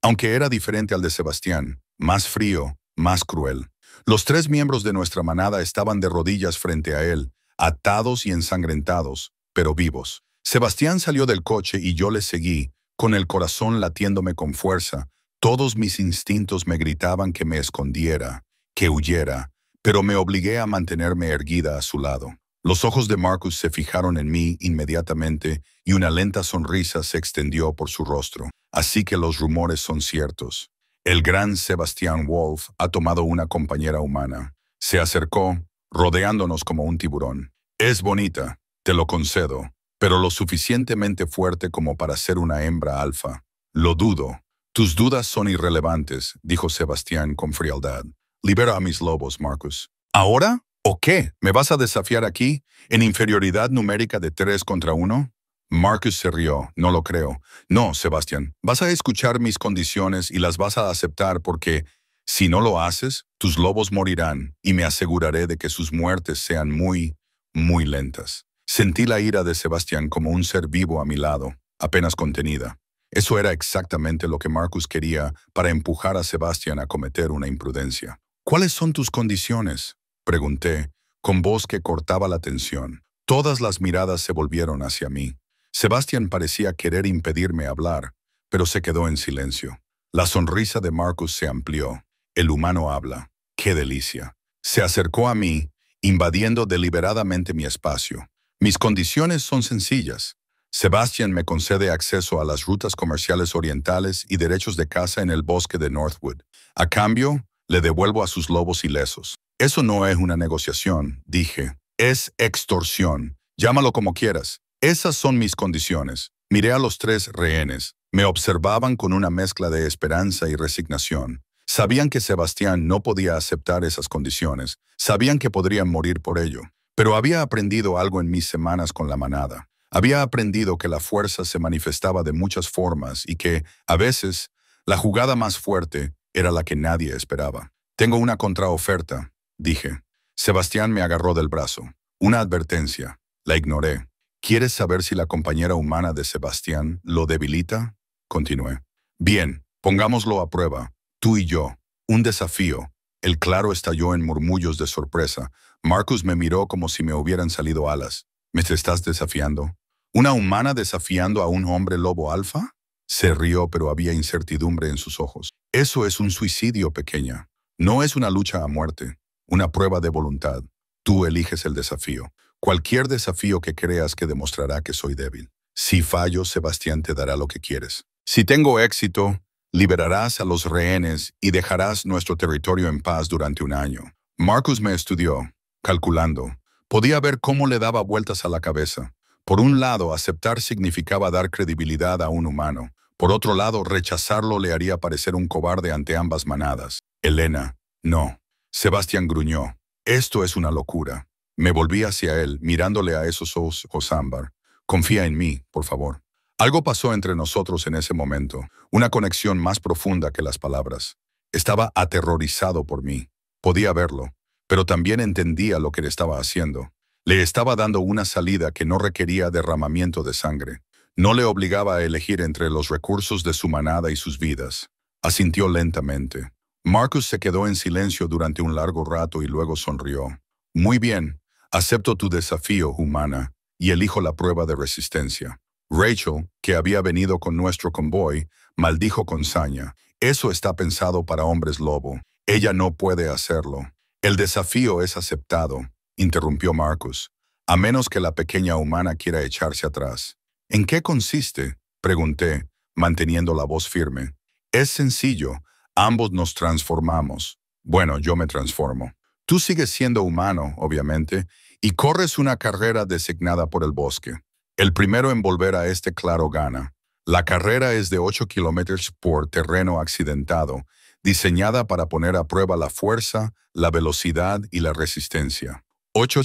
aunque era diferente al de Sebastián, más frío, más cruel. Los 3 miembros de nuestra manada estaban de rodillas frente a él, atados y ensangrentados, pero vivos. Sebastián salió del coche y yo le seguí, con el corazón latiéndome con fuerza. Todos mis instintos me gritaban que me escondiera, que huyera, pero me obligué a mantenerme erguida a su lado. Los ojos de Marcus se fijaron en mí inmediatamente y una lenta sonrisa se extendió por su rostro. Así que los rumores son ciertos. El gran Sebastián Wolf ha tomado una compañera humana. Se acercó, rodeándonos como un tiburón. Es bonita, te lo concedo, pero lo suficientemente fuerte como para ser una hembra alfa. Lo dudo. Tus dudas son irrelevantes, dijo Sebastián con frialdad. Libera a mis lobos, Marcus. ¿Ahora? ¿O qué? ¿Me vas a desafiar aquí, en inferioridad numérica de 3 contra 1? Marcus se rió. No lo creo. No, Sebastián. Vas a escuchar mis condiciones y las vas a aceptar porque, si no lo haces, tus lobos morirán y me aseguraré de que sus muertes sean muy, muy lentas. Sentí la ira de Sebastián como un ser vivo a mi lado, apenas contenida. Eso era exactamente lo que Marcus quería para empujar a Sebastián a cometer una imprudencia. ¿Cuáles son tus condiciones?, pregunté, con voz que cortaba la tensión. Todas las miradas se volvieron hacia mí. Sebastián parecía querer impedirme hablar, pero se quedó en silencio. La sonrisa de Marcus se amplió. El humano habla. ¡Qué delicia! Se acercó a mí, invadiendo deliberadamente mi espacio. Mis condiciones son sencillas. Sebastián me concede acceso a las rutas comerciales orientales y derechos de caza en el bosque de Northwood. A cambio, le devuelvo a sus lobos ilesos. Eso no es una negociación, dije. Es extorsión. Llámalo como quieras. Esas son mis condiciones. Miré a los 3 rehenes. Me observaban con una mezcla de esperanza y resignación. Sabían que Sebastián no podía aceptar esas condiciones. Sabían que podrían morir por ello. Pero había aprendido algo en mis semanas con la manada. Había aprendido que la fuerza se manifestaba de muchas formas y que, a veces, la jugada más fuerte era la que nadie esperaba. Tengo una contraoferta, dije. Sebastián me agarró del brazo. Una advertencia. La ignoré. ¿Quieres saber si la compañera humana de Sebastián lo debilita? Continué. Bien, pongámoslo a prueba. Tú y yo. Un desafío. El claro estalló en murmullos de sorpresa. Marcus me miró como si me hubieran salido alas. ¿Me estás desafiando? ¿Una humana desafiando a un hombre lobo alfa? Se rió, pero había incertidumbre en sus ojos. Eso es un suicidio, pequeña. No es una lucha a muerte, una prueba de voluntad. Tú eliges el desafío. Cualquier desafío que creas que demostrará que soy débil. Si fallo, Sebastián te dará lo que quieres. Si tengo éxito, liberarás a los rehenes y dejarás nuestro territorio en paz durante un año. Marcus me estudió, calculando. Podía ver cómo le daba vueltas a la cabeza. Por un lado, aceptar significaba dar credibilidad a un humano. Por otro lado, rechazarlo le haría parecer un cobarde ante ambas manadas. Elena, no. Sebastián gruñó. Esto es una locura. Me volví hacia él, mirándole a esos ojos ámbar. Confía en mí, por favor. Algo pasó entre nosotros en ese momento, una conexión más profunda que las palabras. Estaba aterrorizado por mí. Podía verlo, pero también entendía lo que le estaba haciendo. Le estaba dando una salida que no requería derramamiento de sangre. No le obligaba a elegir entre los recursos de su manada y sus vidas. Asintió lentamente. Marcus se quedó en silencio durante un largo rato y luego sonrió. Muy bien, acepto tu desafío, humana, y elijo la prueba de resistencia. Rachel, que había venido con nuestro convoy, maldijo con saña. Eso está pensado para hombres lobo. Ella no puede hacerlo. El desafío es aceptado, interrumpió Marcus, a menos que la pequeña humana quiera echarse atrás. ¿En qué consiste?, pregunté, manteniendo la voz firme. Es sencillo, ambos nos transformamos. Bueno, yo me transformo. Tú sigues siendo humano, obviamente, y corres una carrera designada por el bosque. El primero en volver a este claro gana. La carrera es de 8 kilómetros por terreno accidentado, diseñada para poner a prueba la fuerza, la velocidad y la resistencia. 8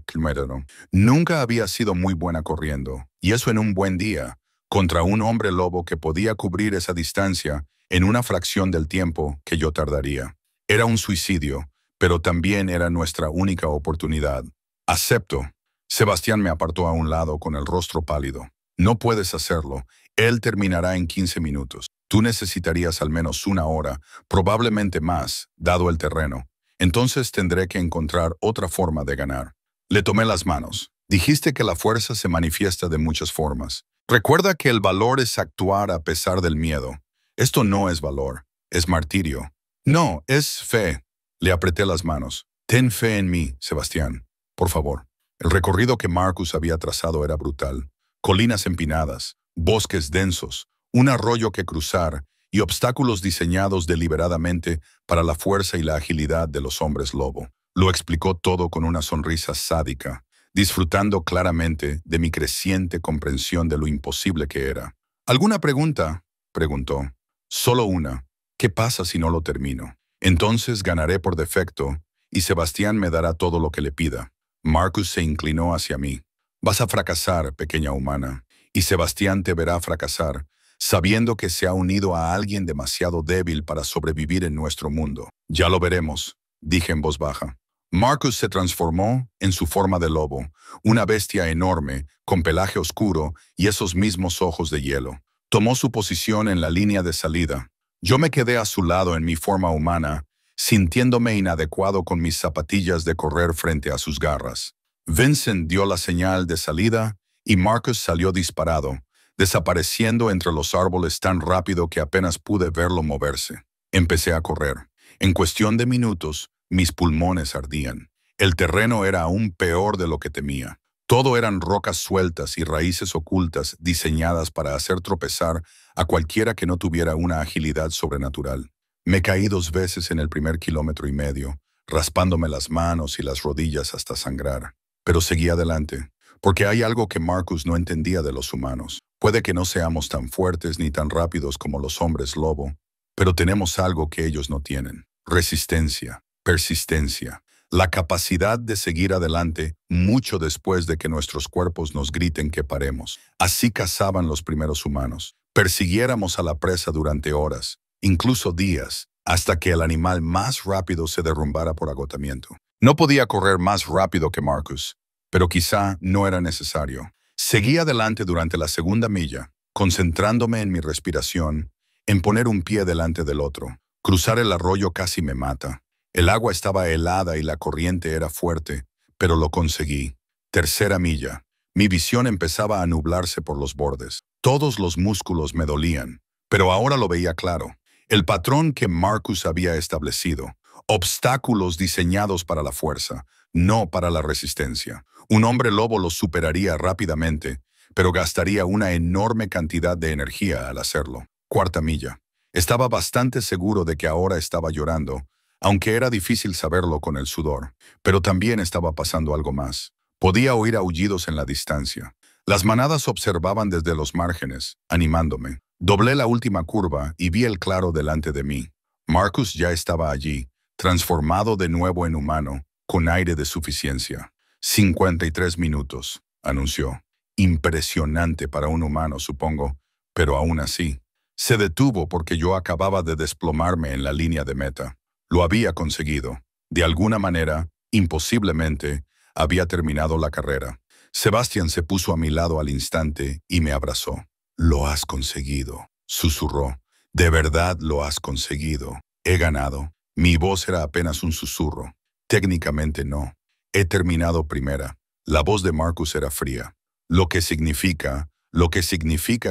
kilómetros. Nunca había sido muy buena corriendo, y eso en un buen día, contra un hombre lobo que podía cubrir esa distancia en una fracción del tiempo que yo tardaría. Era un suicidio, pero también era nuestra única oportunidad. Acepto. Sebastián me apartó a un lado con el rostro pálido. No puedes hacerlo. Él terminará en 15 minutos. Tú necesitarías al menos una hora, probablemente más, dado el terreno. Entonces tendré que encontrar otra forma de ganar. Le tomé las manos. Dijiste que la fuerza se manifiesta de muchas formas. Recuerda que el valor es actuar a pesar del miedo. Esto no es valor, es martirio. No, es fe. Le apreté las manos. Ten fe en mí, Sebastián. Por favor. El recorrido que Marcus había trazado era brutal. Colinas empinadas, bosques densos, un arroyo que cruzar y obstáculos diseñados deliberadamente para la fuerza y la agilidad de los hombres lobo. Lo explicó todo con una sonrisa sádica, disfrutando claramente de mi creciente comprensión de lo imposible que era. ¿Alguna pregunta?, preguntó. Solo una. ¿Qué pasa si no lo termino? Entonces ganaré por defecto y Sebastián me dará todo lo que le pida. Marcus se inclinó hacia mí. Vas a fracasar, pequeña humana, y Sebastián te verá fracasar, sabiendo que se ha unido a alguien demasiado débil para sobrevivir en nuestro mundo. Ya lo veremos, dije en voz baja. Marcus se transformó en su forma de lobo, una bestia enorme, con pelaje oscuro y esos mismos ojos de hielo. Tomó su posición en la línea de salida. Yo me quedé a su lado en mi forma humana, sintiéndome inadecuado con mis zapatillas de correr frente a sus garras. Vincent dio la señal de salida y Marcus salió disparado, desapareciendo entre los árboles tan rápido que apenas pude verlo moverse. Empecé a correr. En cuestión de minutos, mis pulmones ardían. El terreno era aún peor de lo que temía. Todo eran rocas sueltas y raíces ocultas diseñadas para hacer tropezar a cualquiera que no tuviera una agilidad sobrenatural. Me caí 2 veces en el primer 1,5 kilómetros, raspándome las manos y las rodillas hasta sangrar. Pero seguí adelante, porque hay algo que Marcus no entendía de los humanos. Puede que no seamos tan fuertes ni tan rápidos como los hombres lobo, pero tenemos algo que ellos no tienen. Resistencia, persistencia, la capacidad de seguir adelante mucho después de que nuestros cuerpos nos griten que paremos. Así cazaban los primeros humanos. Persiguiéramos a la presa durante horas, incluso días, hasta que el animal más rápido se derrumbara por agotamiento. No podía correr más rápido que Marcus, pero quizá no era necesario. Seguí adelante durante la segunda milla, concentrándome en mi respiración, en poner un pie delante del otro. Cruzar el arroyo casi me mata. El agua estaba helada y la corriente era fuerte, pero lo conseguí. Tercera milla. Mi visión empezaba a nublarse por los bordes. Todos los músculos me dolían, pero ahora lo veía claro. El patrón que Marcus había establecido. Obstáculos diseñados para la fuerza, no para la resistencia. Un hombre lobo los superaría rápidamente, pero gastaría una enorme cantidad de energía al hacerlo. Cuarta milla. Estaba bastante seguro de que ahora estaba llorando, aunque era difícil saberlo con el sudor. Pero también estaba pasando algo más. Podía oír aullidos en la distancia. Las manadas observaban desde los márgenes, animándome. Doblé la última curva y vi el claro delante de mí. Marcus ya estaba allí, transformado de nuevo en humano, con aire de suficiencia. 53 minutos, anunció. Impresionante para un humano, supongo, pero aún así. Se detuvo porque yo acababa de desplomarme en la línea de meta. Lo había conseguido. De alguna manera, imposiblemente, había terminado la carrera. Sebastián se puso a mi lado al instante y me abrazó. «Lo has conseguido», susurró. «De verdad lo has conseguido. He ganado». Mi voz era apenas un susurro. Técnicamente no. He terminado primera. La voz de Marcus era fría. Lo que significa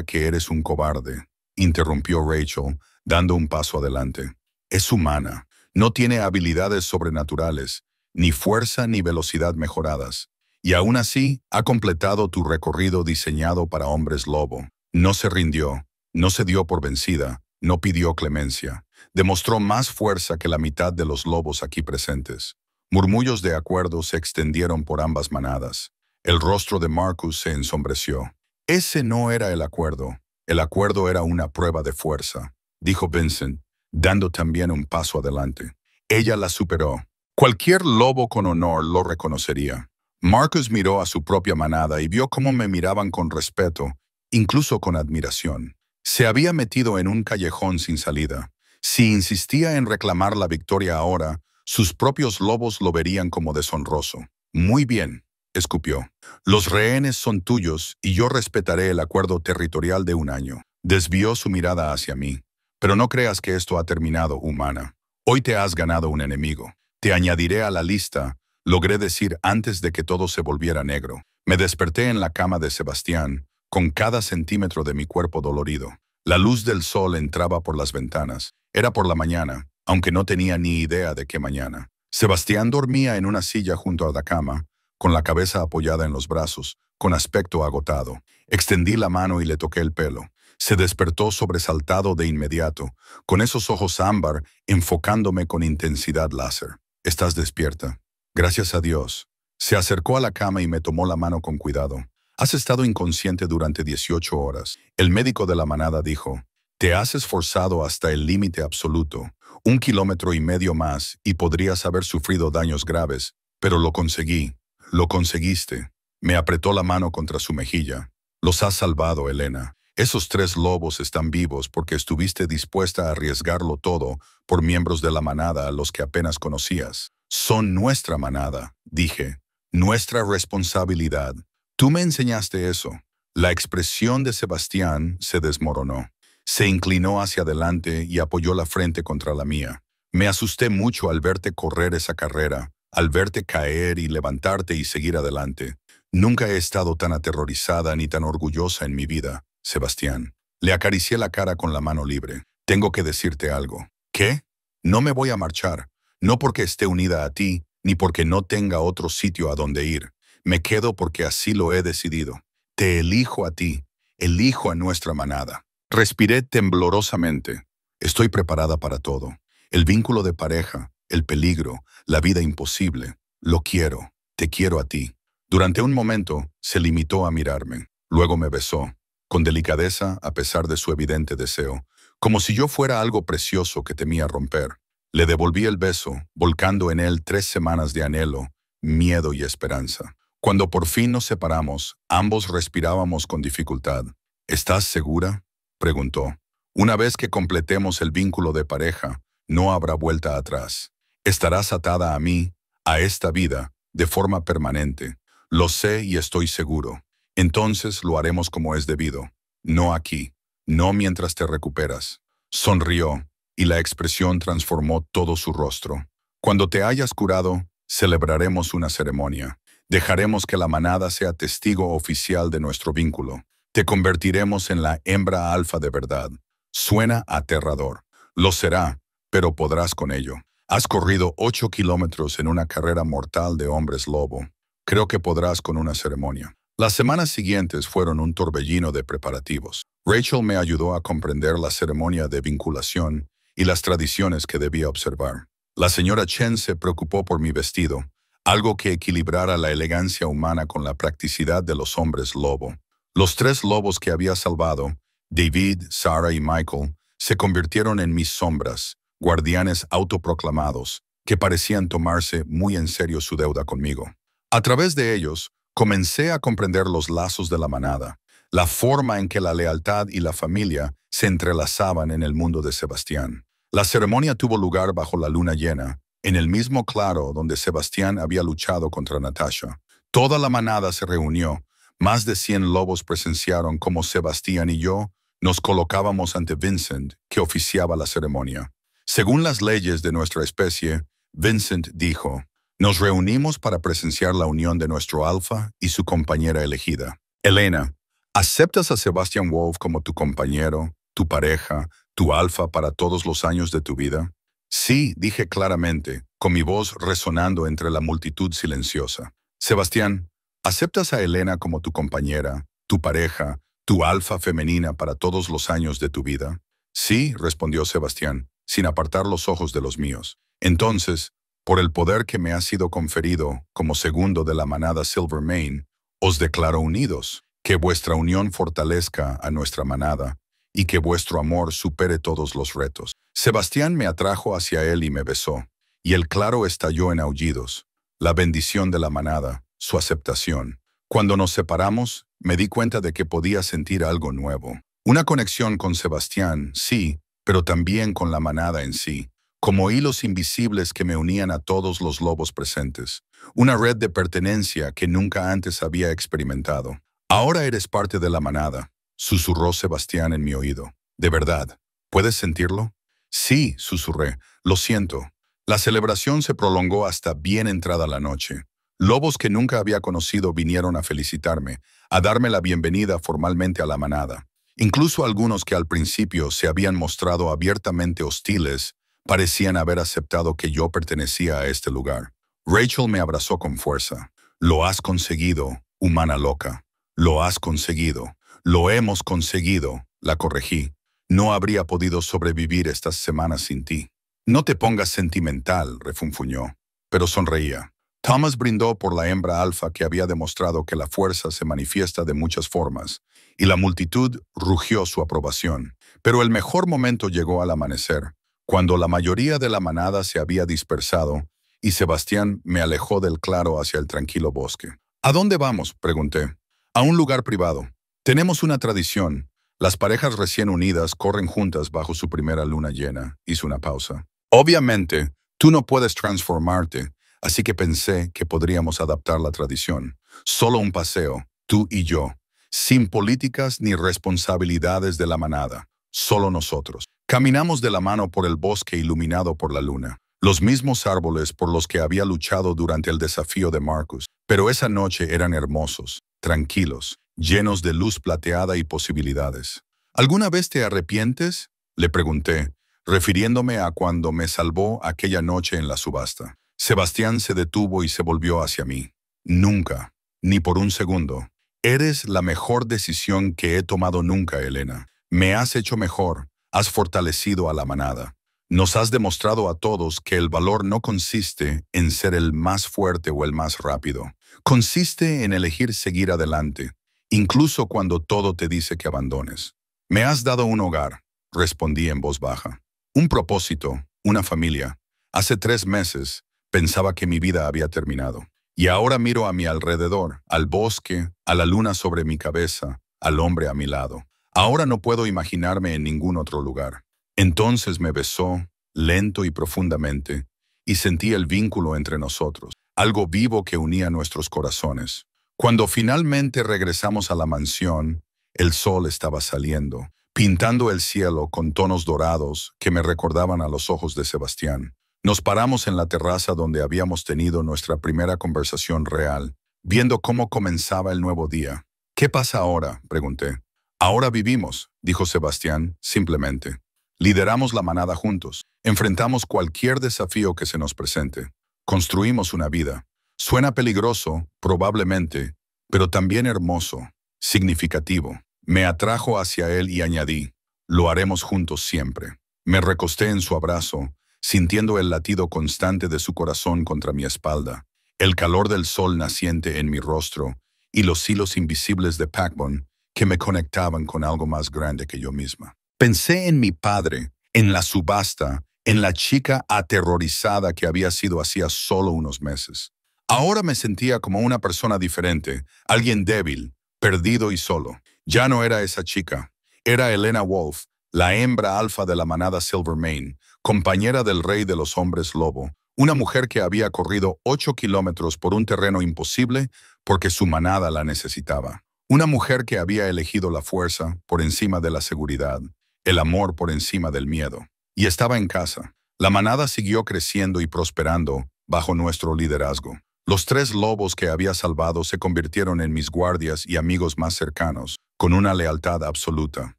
que eres un cobarde», interrumpió Rachel, dando un paso adelante. «Es humana. No tiene habilidades sobrenaturales, ni fuerza ni velocidad mejoradas. Y aún así, ha completado tu recorrido diseñado para hombres lobo. No se rindió, no se dio por vencida, no pidió clemencia. Demostró más fuerza que la mitad de los lobos aquí presentes». Murmullos de acuerdo se extendieron por ambas manadas. El rostro de Marcus se ensombreció. «Ese no era el acuerdo. El acuerdo era una prueba de fuerza», dijo Vincent, dando también un paso adelante. «Ella la superó. Cualquier lobo con honor lo reconocería». Marcus miró a su propia manada y vio cómo me miraban con respeto, incluso con admiración. Se había metido en un callejón sin salida. Si insistía en reclamar la victoria ahora, sus propios lobos lo verían como deshonroso. «Muy bien», escupió. «Los rehenes son tuyos y yo respetaré el acuerdo territorial de un año». Desvió su mirada hacia mí. «Pero no creas que esto ha terminado, humana. Hoy te has ganado un enemigo. Te añadiré a la lista», logré decir antes de que todo se volviera negro. Me desperté en la cama de Sebastián, con cada centímetro de mi cuerpo dolorido. La luz del sol entraba por las ventanas. Era por la mañana, aunque no tenía ni idea de qué mañana. Sebastián dormía en una silla junto a la cama, con la cabeza apoyada en los brazos, con aspecto agotado. Extendí la mano y le toqué el pelo. Se despertó sobresaltado de inmediato, con esos ojos ámbar enfocándome con intensidad láser. «¿Estás despierta?» «Gracias a Dios». Se acercó a la cama y me tomó la mano con cuidado. «Has estado inconsciente durante 18 horas. El médico de la manada dijo, te has esforzado hasta el límite absoluto. 1,5 kilómetros más y podrías haber sufrido daños graves, pero lo conseguí. Lo conseguiste». Me apretó la mano contra su mejilla. «Los has salvado, Elena. Esos 3 lobos están vivos porque estuviste dispuesta a arriesgarlo todo por miembros de la manada a los que apenas conocías». «Son nuestra manada», dije. «Nuestra responsabilidad. Tú me enseñaste eso». La expresión de Sebastián se desmoronó. Se inclinó hacia adelante y apoyó la frente contra la mía. «Me asusté mucho al verte correr esa carrera, al verte caer y levantarte y seguir adelante. Nunca he estado tan aterrorizada ni tan orgullosa en mi vida, Sebastián». Le acaricié la cara con la mano libre. «Tengo que decirte algo». «¿Qué?» «No me voy a marchar. No porque esté unida a ti, ni porque no tenga otro sitio a donde ir. Me quedo porque así lo he decidido. Te elijo a ti. Elijo a nuestra manada». Respiré temblorosamente. Estoy preparada para todo. El vínculo de pareja, el peligro, la vida imposible. Lo quiero. Te quiero a ti. Durante un momento, se limitó a mirarme. Luego me besó, con delicadeza a pesar de su evidente deseo, como si yo fuera algo precioso que temía romper. Le devolví el beso, volcando en él 3 semanas de anhelo, miedo y esperanza. Cuando por fin nos separamos, ambos respirábamos con dificultad. «¿Estás segura?», preguntó. «Una vez que completemos el vínculo de pareja, no habrá vuelta atrás. Estarás atada a mí, a esta vida, de forma permanente. Lo sé y estoy seguro. Entonces lo haremos como es debido. No aquí. No mientras te recuperas». Sonrió, y la expresión transformó todo su rostro. «Cuando te hayas curado, celebraremos una ceremonia. Dejaremos que la manada sea testigo oficial de nuestro vínculo. Te convertiremos en la hembra alfa de verdad. Suena aterrador. Lo será, pero podrás con ello. Has corrido 8 kilómetros en una carrera mortal de hombres lobo. Creo que podrás con una ceremonia. Las semanas siguientes fueron un torbellino de preparativos. Rachel me ayudó a comprender la ceremonia de vinculación y las tradiciones que debía observar. La señora Chen se preocupó por mi vestido, algo que equilibrara la elegancia humana con la practicidad de los hombres lobo. Los 3 lobos que había salvado, David, Sarah y Michael, se convirtieron en mis sombras, guardianes autoproclamados, que parecían tomarse muy en serio su deuda conmigo. A través de ellos, comencé a comprender los lazos de la manada, la forma en que la lealtad y la familia se entrelazaban en el mundo de Sebastián. La ceremonia tuvo lugar bajo la luna llena, en el mismo claro donde Sebastián había luchado contra Natasha. Toda la manada se reunió. Más de 100 lobos presenciaron cómo Sebastián y yo nos colocábamos ante Vincent, que oficiaba la ceremonia. Según las leyes de nuestra especie, Vincent dijo: nos reunimos para presenciar la unión de nuestro alfa y su compañera elegida. Elena, ¿aceptas a Sebastian Wolf como tu compañero, tu pareja, tu alfa para todos los años de tu vida? Sí, dije claramente, con mi voz resonando entre la multitud silenciosa. Sebastián, ¿aceptas a Elena como tu compañera, tu pareja, tu alfa femenina para todos los años de tu vida? Sí, respondió Sebastián, sin apartar los ojos de los míos. Entonces, por el poder que me ha sido conferido como segundo de la manada Silvermane, os declaro unidos, que vuestra unión fortalezca a nuestra manada y que vuestro amor supere todos los retos. Sebastián me atrajo hacia él y me besó, y el claro estalló en aullidos. La bendición de la manada, su aceptación. Cuando nos separamos, me di cuenta de que podía sentir algo nuevo. Una conexión con Sebastián, sí, pero también con la manada en sí, como hilos invisibles que me unían a todos los lobos presentes. Una red de pertenencia que nunca antes había experimentado. Ahora eres parte de la manada, susurró Sebastián en mi oído. ¿De verdad? ¿Puedes sentirlo? Sí, susurré. Lo siento. La celebración se prolongó hasta bien entrada la noche. Lobos que nunca había conocido vinieron a felicitarme, a darme la bienvenida formalmente a la manada. Incluso algunos que al principio se habían mostrado abiertamente hostiles, parecían haber aceptado que yo pertenecía a este lugar. Rachel me abrazó con fuerza. Lo has conseguido, humana loca. Lo has conseguido. Lo hemos conseguido, la corregí. No habría podido sobrevivir estas semanas sin ti. No te pongas sentimental, refunfuñó, pero sonreía. Thomas brindó por la hembra alfa que había demostrado que la fuerza se manifiesta de muchas formas, y la multitud rugió su aprobación. Pero el mejor momento llegó al amanecer, cuando la mayoría de la manada se había dispersado, y Sebastián me alejó del claro hacia el tranquilo bosque. ¿A dónde vamos?, pregunté. A un lugar privado. Tenemos una tradición. Las parejas recién unidas corren juntas bajo su primera luna llena. Hizo una pausa. Obviamente, tú no puedes transformarte, así que pensé que podríamos adaptar la tradición. Solo un paseo, tú y yo, sin políticas ni responsabilidades de la manada, solo nosotros. Caminamos de la mano por el bosque iluminado por la luna, los mismos árboles por los que había luchado durante el desafío de Marcus, pero esa noche eran hermosos, tranquilos, llenos de luz plateada y posibilidades. ¿Alguna vez te arrepientes?, le pregunté, refiriéndome a cuando me salvó aquella noche en la subasta. Sebastián se detuvo y se volvió hacia mí. Nunca, ni por un segundo. Eres la mejor decisión que he tomado nunca, Elena. Me has hecho mejor, has fortalecido a la manada. Nos has demostrado a todos que el valor no consiste en ser el más fuerte o el más rápido. Consiste en elegir seguir adelante, incluso cuando todo te dice que abandones. Me has dado un hogar, respondí en voz baja. Un propósito, una familia. Hace 3 meses pensaba que mi vida había terminado. Y ahora miro a mi alrededor, al bosque, a la luna sobre mi cabeza, al hombre a mi lado. Ahora no puedo imaginarme en ningún otro lugar. Entonces me besó, lento y profundamente, y sentí el vínculo entre nosotros, algo vivo que unía nuestros corazones. Cuando finalmente regresamos a la mansión, el sol estaba saliendo, pintando el cielo con tonos dorados que me recordaban a los ojos de Sebastián. Nos paramos en la terraza donde habíamos tenido nuestra primera conversación real. viendo cómo comenzaba el nuevo día. ¿Qué pasa ahora?, pregunté. Ahora vivimos, dijo Sebastián, simplemente. Lideramos la manada juntos. Enfrentamos cualquier desafío que se nos presente. Construimos una vida. Suena peligroso, probablemente, pero también hermoso, significativo. Me atrajo hacia él y añadí, lo haremos juntos siempre. Me recosté en su abrazo, sintiendo el latido constante de su corazón contra mi espalda, el calor del sol naciente en mi rostro y los hilos invisibles de Pac-Man que me conectaban con algo más grande que yo misma. Pensé en mi padre, en la subasta, en la chica aterrorizada que había sido hacía solo unos meses. Ahora me sentía como una persona diferente, alguien débil, perdido y solo. Ya no era esa chica. Era Elena Wolf, la hembra alfa de la manada Silvermane, compañera del rey de los hombres lobo, una mujer que había corrido 8 kilómetros por un terreno imposible porque su manada la necesitaba. Una mujer que había elegido la fuerza por encima de la seguridad, el amor por encima del miedo. Y estaba en casa. La manada siguió creciendo y prosperando bajo nuestro liderazgo. Los 3 lobos que había salvado se convirtieron en mis guardias y amigos más cercanos, con una lealtad absoluta.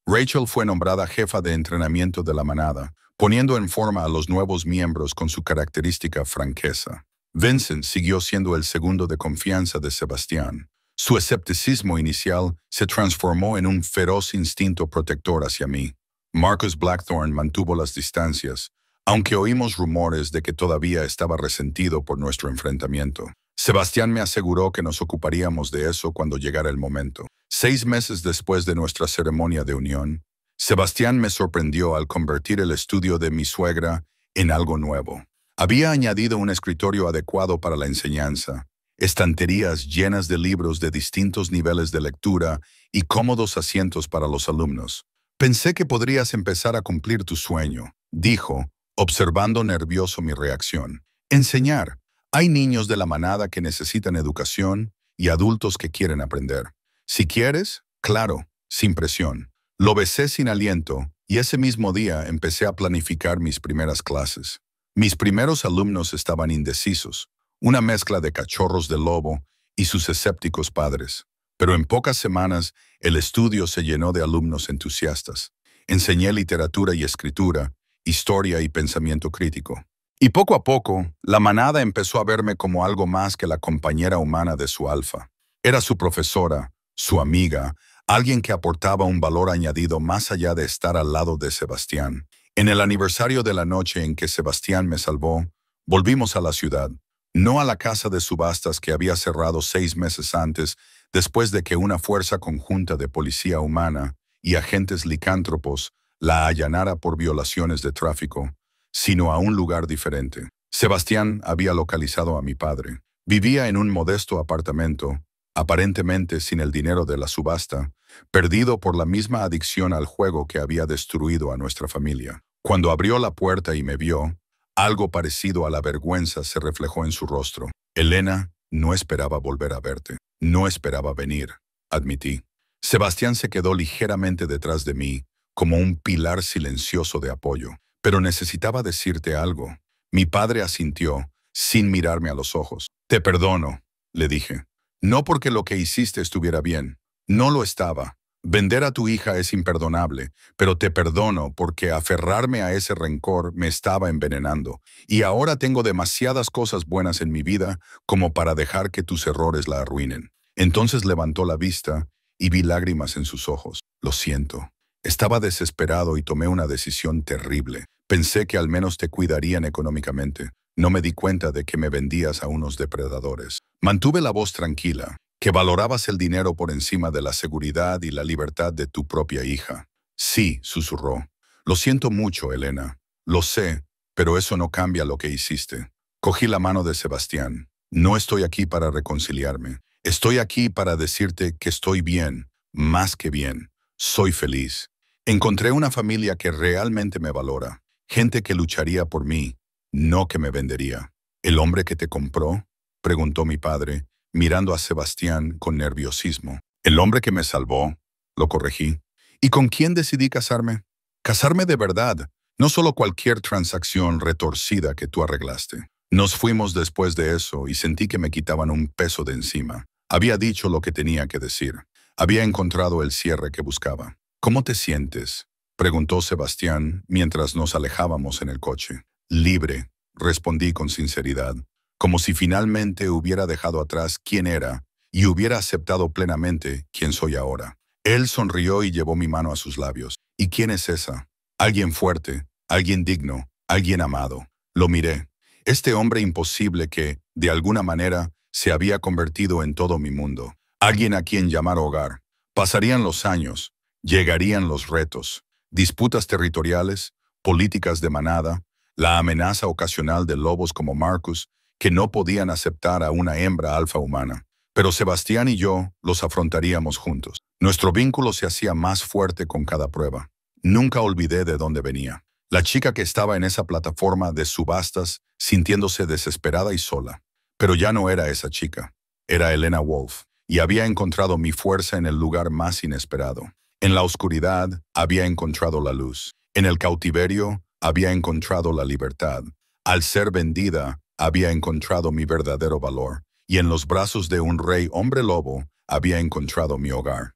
Rachel fue nombrada jefa de entrenamiento de la manada, poniendo en forma a los nuevos miembros con su característica franqueza. Vincent siguió siendo el segundo de confianza de Sebastián. Su escepticismo inicial se transformó en un feroz instinto protector hacia mí. Marcus Blackthorne mantuvo las distancias, aunque oímos rumores de que todavía estaba resentido por nuestro enfrentamiento. Sebastián me aseguró que nos ocuparíamos de eso cuando llegara el momento. 6 meses después de nuestra ceremonia de unión, Sebastián me sorprendió al convertir el estudio de mi suegra en algo nuevo. Había añadido un escritorio adecuado para la enseñanza, estanterías llenas de libros de distintos niveles de lectura y cómodos asientos para los alumnos. Pensé que podrías empezar a cumplir tu sueño, dijo, observando nervioso mi reacción. Enseñar. Hay niños de la manada que necesitan educación y adultos que quieren aprender. Si quieres, claro, sin presión. Lo besé sin aliento y ese mismo día empecé a planificar mis primeras clases. Mis primeros alumnos estaban indecisos, una mezcla de cachorros de lobo y sus escépticos padres. Pero en pocas semanas el estudio se llenó de alumnos entusiastas. Enseñé literatura y escritura, historia y pensamiento crítico. Y poco a poco, la manada empezó a verme como algo más que la compañera humana de su alfa. Era su profesora, su amiga, alguien que aportaba un valor añadido más allá de estar al lado de Sebastián. En el aniversario de la noche en que Sebastián me salvó, volvimos a la ciudad, no a la casa de subastas que había cerrado 6 meses antes, después de que una fuerza conjunta de policía humana y agentes licántropos la allanara por violaciones de tráfico, sino a un lugar diferente. Sebastián había localizado a mi padre. Vivía en un modesto apartamento, aparentemente sin el dinero de la subasta, perdido por la misma adicción al juego que había destruido a nuestra familia. Cuando abrió la puerta y me vio, algo parecido a la vergüenza se reflejó en su rostro. Elena, no esperaba volver a verte. No esperaba venir, admití. Sebastián se quedó ligeramente detrás de mí, como un pilar silencioso de apoyo. Pero necesitaba decirte algo. Mi padre asintió, sin mirarme a los ojos. Te perdono, le dije. No porque lo que hiciste estuviera bien. No lo estaba. Vender a tu hija es imperdonable, pero te perdono porque aferrarme a ese rencor me estaba envenenando. Y ahora tengo demasiadas cosas buenas en mi vida como para dejar que tus errores la arruinen. Entonces levantó la vista y vi lágrimas en sus ojos. Lo siento. Estaba desesperado y tomé una decisión terrible. Pensé que al menos te cuidarían económicamente. No me di cuenta de que me vendías a unos depredadores. Mantuve la voz tranquila, que valorabas el dinero por encima de la seguridad y la libertad de tu propia hija. Sí, susurró. Lo siento mucho, Elena. Lo sé, pero eso no cambia lo que hiciste. Cogí la mano de Sebastián. No estoy aquí para reconciliarme. Estoy aquí para decirte que estoy bien, más que bien. Soy feliz. Encontré una familia que realmente me valora. Gente que lucharía por mí, no que me vendería. ¿El hombre que te compró?, preguntó mi padre, mirando a Sebastián con nerviosismo. El hombre que me salvó, lo corregí. ¿Y con quién decidí casarme? Casarme de verdad, no solo cualquier transacción retorcida que tú arreglaste. Nos fuimos después de eso y sentí que me quitaban un peso de encima. Había dicho lo que tenía que decir. Había encontrado el cierre que buscaba. ¿Cómo te sientes?, preguntó Sebastián mientras nos alejábamos en el coche. Libre, respondí con sinceridad, como si finalmente hubiera dejado atrás quién era y hubiera aceptado plenamente quién soy ahora. Él sonrió y llevó mi mano a sus labios. ¿Y quién es esa? Alguien fuerte, alguien digno, alguien amado. Lo miré. Este hombre imposible que, de alguna manera, se había convertido en todo mi mundo. Alguien a quien llamar hogar. Pasarían los años, llegarían los retos, disputas territoriales, políticas de manada, la amenaza ocasional de lobos como Marcus, que no podían aceptar a una hembra alfa humana. Pero Sebastián y yo los afrontaríamos juntos. Nuestro vínculo se hacía más fuerte con cada prueba. Nunca olvidé de dónde venía. La chica que estaba en esa plataforma de subastas, sintiéndose desesperada y sola. Pero ya no era esa chica. Era Elena Wolf, y había encontrado mi fuerza en el lugar más inesperado. En la oscuridad había encontrado la luz. En el cautiverio había encontrado la libertad. Al ser vendida, había encontrado mi verdadero valor. Y en los brazos de un rey hombre lobo, había encontrado mi hogar.